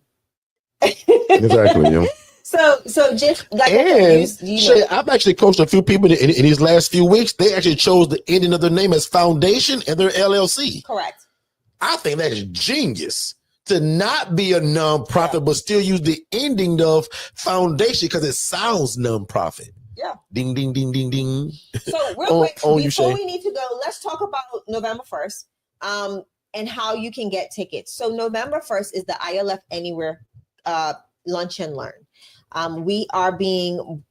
Exactly. Yeah. So just like Shay, I've actually coached a few people in these last few weeks. They actually chose the ending of their name as Foundation and their LLC. Correct. I think that is genius to not be a nonprofit, but still use the ending of Foundation because it sounds nonprofit. Yeah. Ding, ding, ding, ding, ding. So real quick, before we need to go, let's talk about November 1st and how you can get tickets. So November 1st is the ILF Anywhere Lunch and Learn. We are being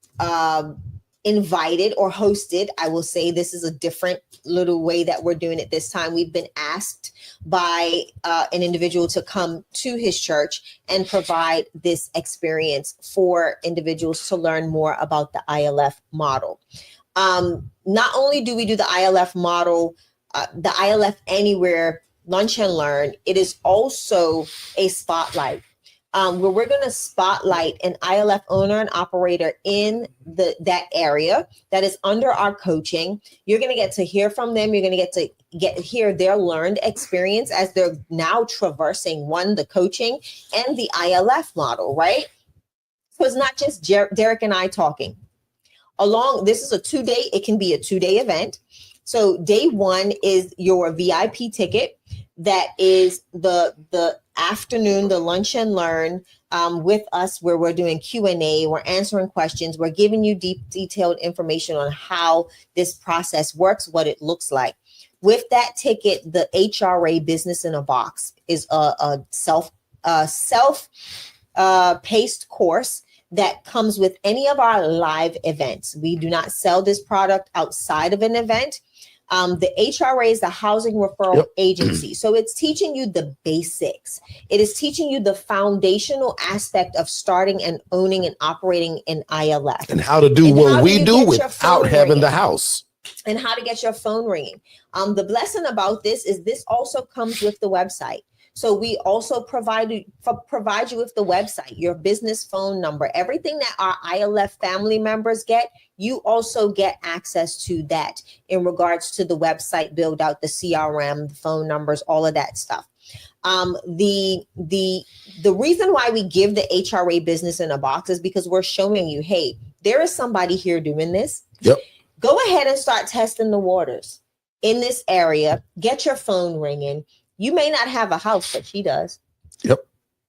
invited or hosted. I will say this is a different little way that we're doing it this time. We've been asked by an individual to come to his church and provide this experience for individuals to learn more about the ILF model. Not only do we do the ILF model, the ILF Anywhere Lunch and Learn, it is also a spotlight. Where we're going to spotlight an ILF owner and operator in that area that is under our coaching. You're going to get to hear from them. You're going to hear their learned experience as they're now traversing the coaching and the ILF model, right? So it's not just Derrick and I talking. This is a 2-day, it can be a 2-day event. So day 1 is your VIP ticket. That is the afternoon, the lunch and learn with us, where we're doing Q&A, we're answering questions, we're giving you detailed information on how this process works, what it looks like. With that ticket, the HRA Business in a Box is a self-paced course that comes with any of our live events. We do not sell this product outside of an event. The HRA is the Housing Referral Agency. So it's teaching you the basics. It is teaching you the foundational aspect of starting and owning and operating an ILF. And how to do what we do without having the house. And how to get your phone ringing. The blessing about this is this also comes with the website. So we also provide you with the website, your business phone number, everything that our ILF family members get. You also get access to that in regards to the website build out, the CRM, the phone numbers, all of that stuff. The reason why we give the HRA Business in a Box is because we're showing you, hey, there is somebody here doing this. Yep. Go ahead and start testing the waters in this area. Get your phone ringing. You may not have a house, but she does. Yep.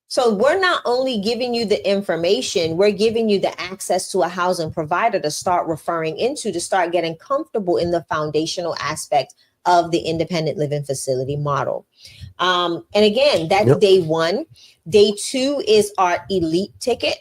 So we're not only giving you the information, we're giving you the access to a housing provider to start referring into, to start getting comfortable in the foundational aspect of the independent living facility model. And again, that's day one. Day two is our elite ticket.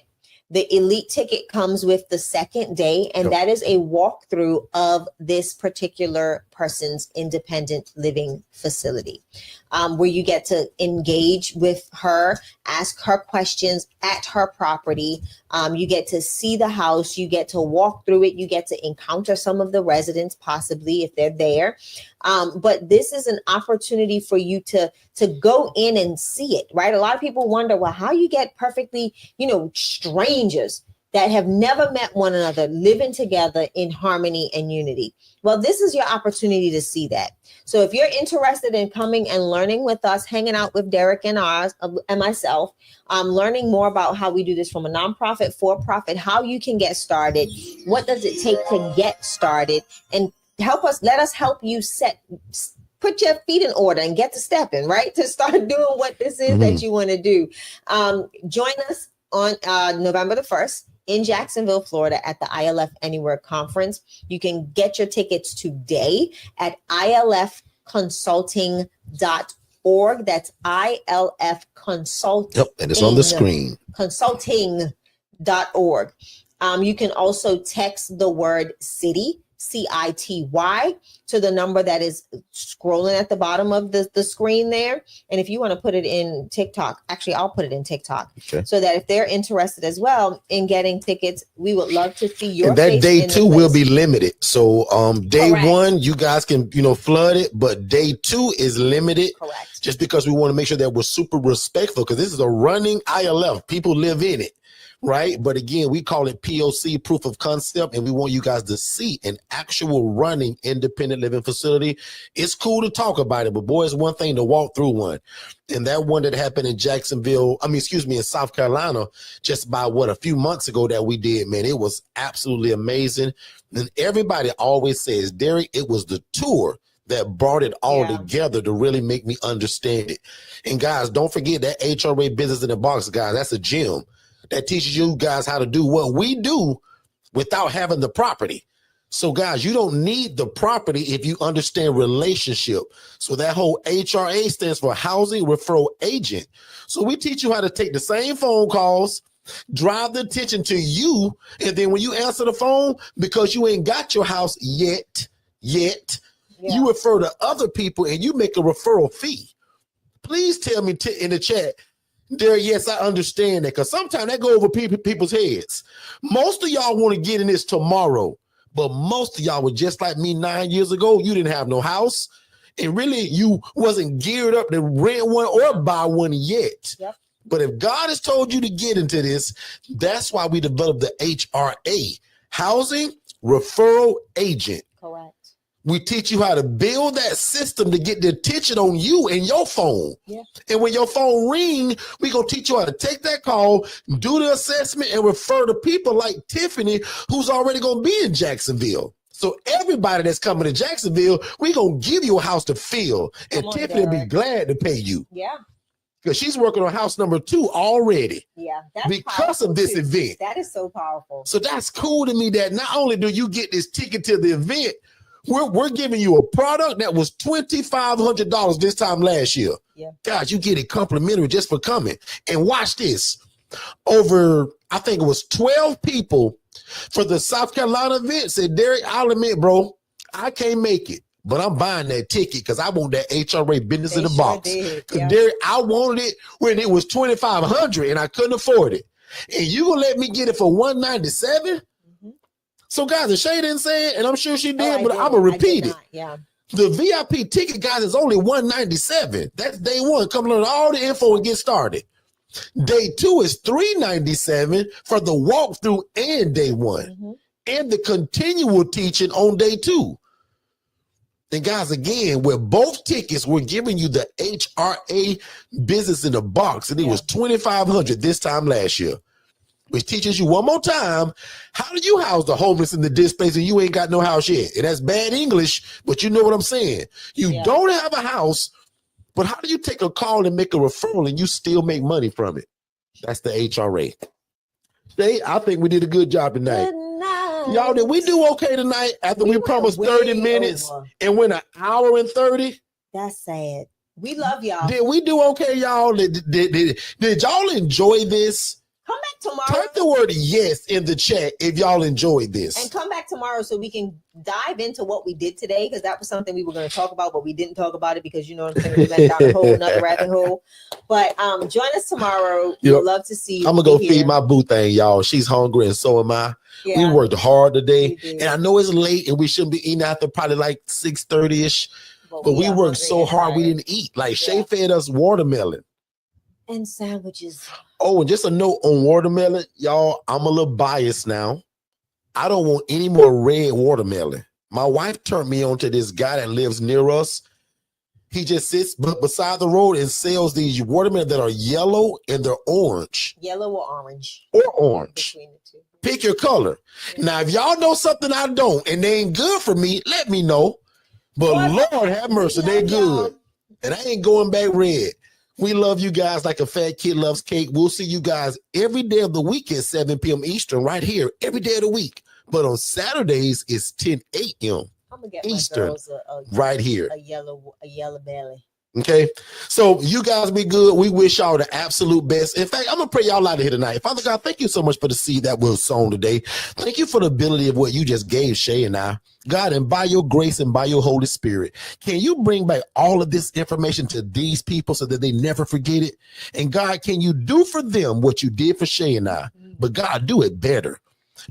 The elite ticket comes with the second day, and that is a walkthrough of this particular person's independent living facility, where you get to engage with her, ask her questions at her property. You get to see the house, you get to walk through it, you get to encounter some of the residents, possibly if they're there. But this is an opportunity for you to go in and see it, right? A lot of people wonder, well, how you get perfectly, strangers that have never met one another living together in harmony and unity. Well, this is your opportunity to see that. So if you're interested in coming and learning with us, hanging out with Derrick and myself, learning more about how we do this from a nonprofit, for-profit, how you can get started, what does it take to get started, and let us help you put your feet in order and get to stepping, right? To start doing what this is that you want to do. Join us on November the 1st in Jacksonville, Florida at the ILF Anywhere Conference. You can get your tickets today at ilfconsulting.org. That's ILF Consulting. Yep, and it's on the screen. Consulting.org. You can also text the word city, CITY, to the number that is scrolling at the bottom of the screen there. And if you want to put it in TikTok, actually, I'll put it in TikTok, so that if they're interested as well in getting tickets, we would love to see your face. And that day two will be limited. So day one, you guys can, flood it, but day two is limited. Correct. Just because we want to make sure that we're super respectful, because this is a running ILF. People live in it. Right. But again, we call it POC, proof of concept, and we want you guys to see an actual running independent living facility. It's cool to talk about it, but boy, it's one thing to walk through one. And that one that happened in in South Carolina, just about a few months ago that we did, man, it was absolutely amazing. And everybody always says, Derrick, it was the tour that brought it all together to really make me understand it. And guys, don't forget that HRA business in the box, guys, that's a gem that teaches you guys how to do what we do without having the property. So guys, you don't need the property if you understand relationship. So that whole HRA stands for Housing Referral Agent. So we teach you how to take the same phone calls, drive the attention to you, and then when you answer the phone, because you ain't got your house yet, you refer to other people and you make a referral fee. Please tell me in the chat, Derrick, yes, I understand that, because sometimes that go over people's heads. Most of y'all want to get in this tomorrow, but most of y'all were just like me 9 years ago. You didn't have no house, and really you wasn't geared up to rent one or buy one yet. Yep. But if God has told you to get into this, that's why we developed the HRA, Housing Referral Agent. Correct. We teach you how to build that system to get the attention on you and your phone. Yeah. And when your phone ring, we're going to teach you how to take that call, do the assessment, and refer to people like Tiffany, who's already going to be in Jacksonville. So everybody that's coming to Jacksonville, we're going to give you a house to fill. And Tiffany will be glad to pay you. Yeah. Because she's working on house number 2 already. Yeah. That's because of this event. That is so powerful. So that's cool to me that not only do you get this ticket to the event, we're giving you a product that was $2,500 this time last year. Yeah. Guys, you get it complimentary just for coming. And watch this. Over, I think it was 12 people for the South Carolina event said, Derrick, I'll admit, bro, I can't make it, but I'm buying that ticket because I want that HRA business in the box. Because Derrick, I wanted it when it was $2,500 and I couldn't afford it. And you gonna let me get it for $197? So guys, if Shay didn't say it, and I'm sure she did, but I'm gonna repeat it. Yeah. The VIP ticket, guys, is only $197. That's day one. Come learn all the info and get started. Day 2 is $397 for the walkthrough and day 1, and the continual teaching on day 2. And guys, again, with both tickets, we're giving you the HRA business in the box, and it was $2,500 this time last year. Which teaches you one more time, how do you house the homeless in the displaced and you ain't got no house yet? And that's bad English, but you know what I'm saying. You don't have a house, but how do you take a call and make a referral and you still make money from it? That's the HRA. I think we did a good job tonight. Good night. Y'all, did we do okay tonight after we promised 30 minutes and went an hour and 30? That's sad. We love y'all. Did we do okay, y'all? Did y'all enjoy this? Come back tomorrow. Type the word yes in the chat if y'all enjoyed this. And come back tomorrow so we can dive into what we did today, because that was something we were going to talk about, but we didn't talk about it because, you know what I'm saying, we went down a whole another rabbit hole. But join us tomorrow. We'd love to see you. I'm going to go feed my boo thing, y'all. She's hungry and so am I. Yeah. We worked hard today. And I know it's late and we shouldn't be eating after probably like 6:30ish. But we worked so hard we didn't eat. Like Shay fed us watermelon. And sandwiches. Oh, and just a note on watermelon, y'all, I'm a little biased now. I don't want any more red watermelon. My wife turned me on to this guy that lives near us. He just sits beside the road and sells these watermelon that are yellow and they're orange. Yellow or orange? Or orange. Between the two. Pick your color. Yeah. Now, if y'all know something I don't and they ain't good for me, let me know. But Lord have mercy, they good. And I ain't going back red. We love you guys like a fat kid loves cake. We'll see you guys every day of the week at 7 p.m. Eastern right here, every day of the week. But on Saturdays, it's 10 a.m. I'm gonna get Eastern, a right here. A yellow belly. Okay, so you guys be good. We wish y'all the absolute best. In fact, I'm gonna pray y'all out of here tonight. Father God, thank you so much for the seed that was sown today. Thank you for the ability of what you just gave Shay and I. God, and by your grace and by your Holy Spirit, can you bring back all of this information to these people so that they never forget it? And God, can you do for them what you did for Shay and I? But God, do it better.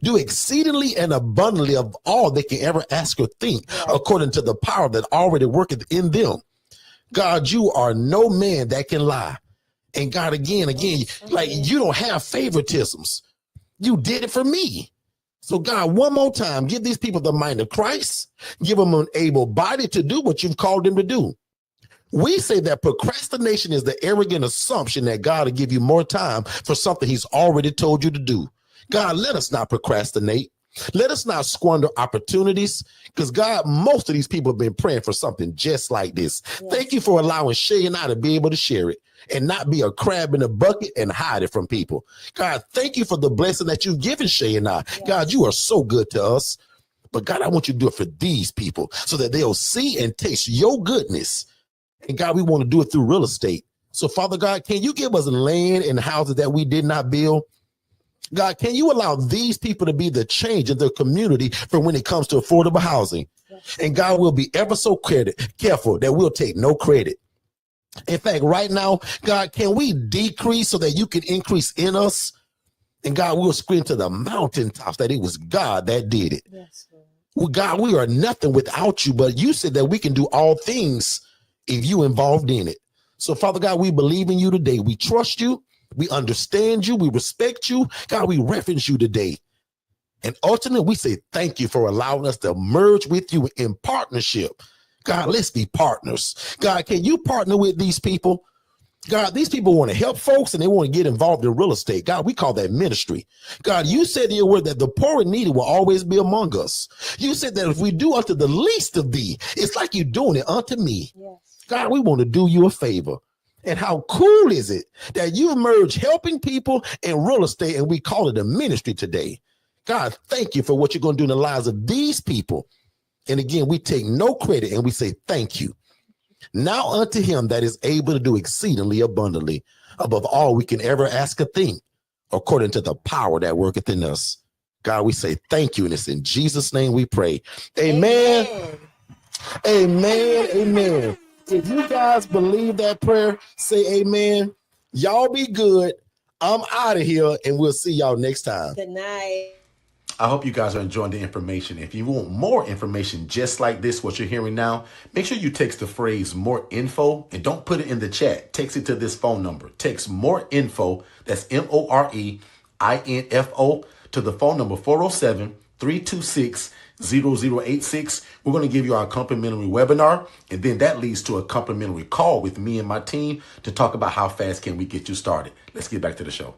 Do exceedingly and abundantly of all they can ever ask or think, according to the power that already worketh in them. God, you are no man that can lie. And God, again, like you don't have favoritisms. You did it for me. So God, one more time, give these people the mind of Christ. Give them an able body to do what you've called them to do. We say that procrastination is the arrogant assumption that God will give you more time for something he's already told you to do. God, let us not procrastinate. Let us not squander opportunities, because God, most of these people have been praying for something just like this. Yes. Thank you for allowing Shay and I to be able to share it and not be a crab in a bucket and hide it from people. God, thank you for the blessing that you've given Shay and I. Yes. God, you are so good to us. But God, I want you to do it for these people so that they'll see and taste your goodness. And God, we want to do it through real estate. So Father God, can you give us land and houses that we did not build? God, can you allow these people to be the change in their community for when it comes to affordable housing? Yes. And God will be ever so careful that we'll take no credit. In fact, right now, God, can we decrease so that you can increase in us? And God, we'll scream to the mountaintops that it was God that did it. Yes, well, God, we are nothing without you, but you said that we can do all things if you involved in it. So Father God, we believe in you today. We trust you. We understand you. We respect you. God, we reference you today. And ultimately, we say thank you for allowing us to merge with you in partnership. God, let's be partners. God, can you partner with these people? God, these people want to help folks and they want to get involved in real estate. God, we call that ministry. God, you said in your word that the poor and needy will always be among us. You said that if we do unto the least of thee, it's like you doing it unto me. Yes. God, we want to do you a favor. And how cool is it that you merge helping people and real estate and we call it a ministry today? God, thank you for what you're going to do in the lives of these people. And again, we take no credit and we say thank you. Now unto him that is able to do exceedingly abundantly above all we can ever ask or think, according to the power that worketh in us. God, we say thank you. And it's in Jesus' name we pray. Amen. Amen. Amen. If you guys believe that prayer, say amen. Y'all be good. I'm out of here and we'll see y'all next time. Good night. I hope you guys are enjoying the information. If you want more information just like this, what you're hearing now, make sure you text the phrase more info and don't put it in the chat. Text it to this phone number. Text more info. That's MOREINFO to the phone number 407-326-0086. We're going to give you our complimentary webinar, and then that leads to a complimentary call with me and my team to talk about how fast can we get you started. Let's get back to the show.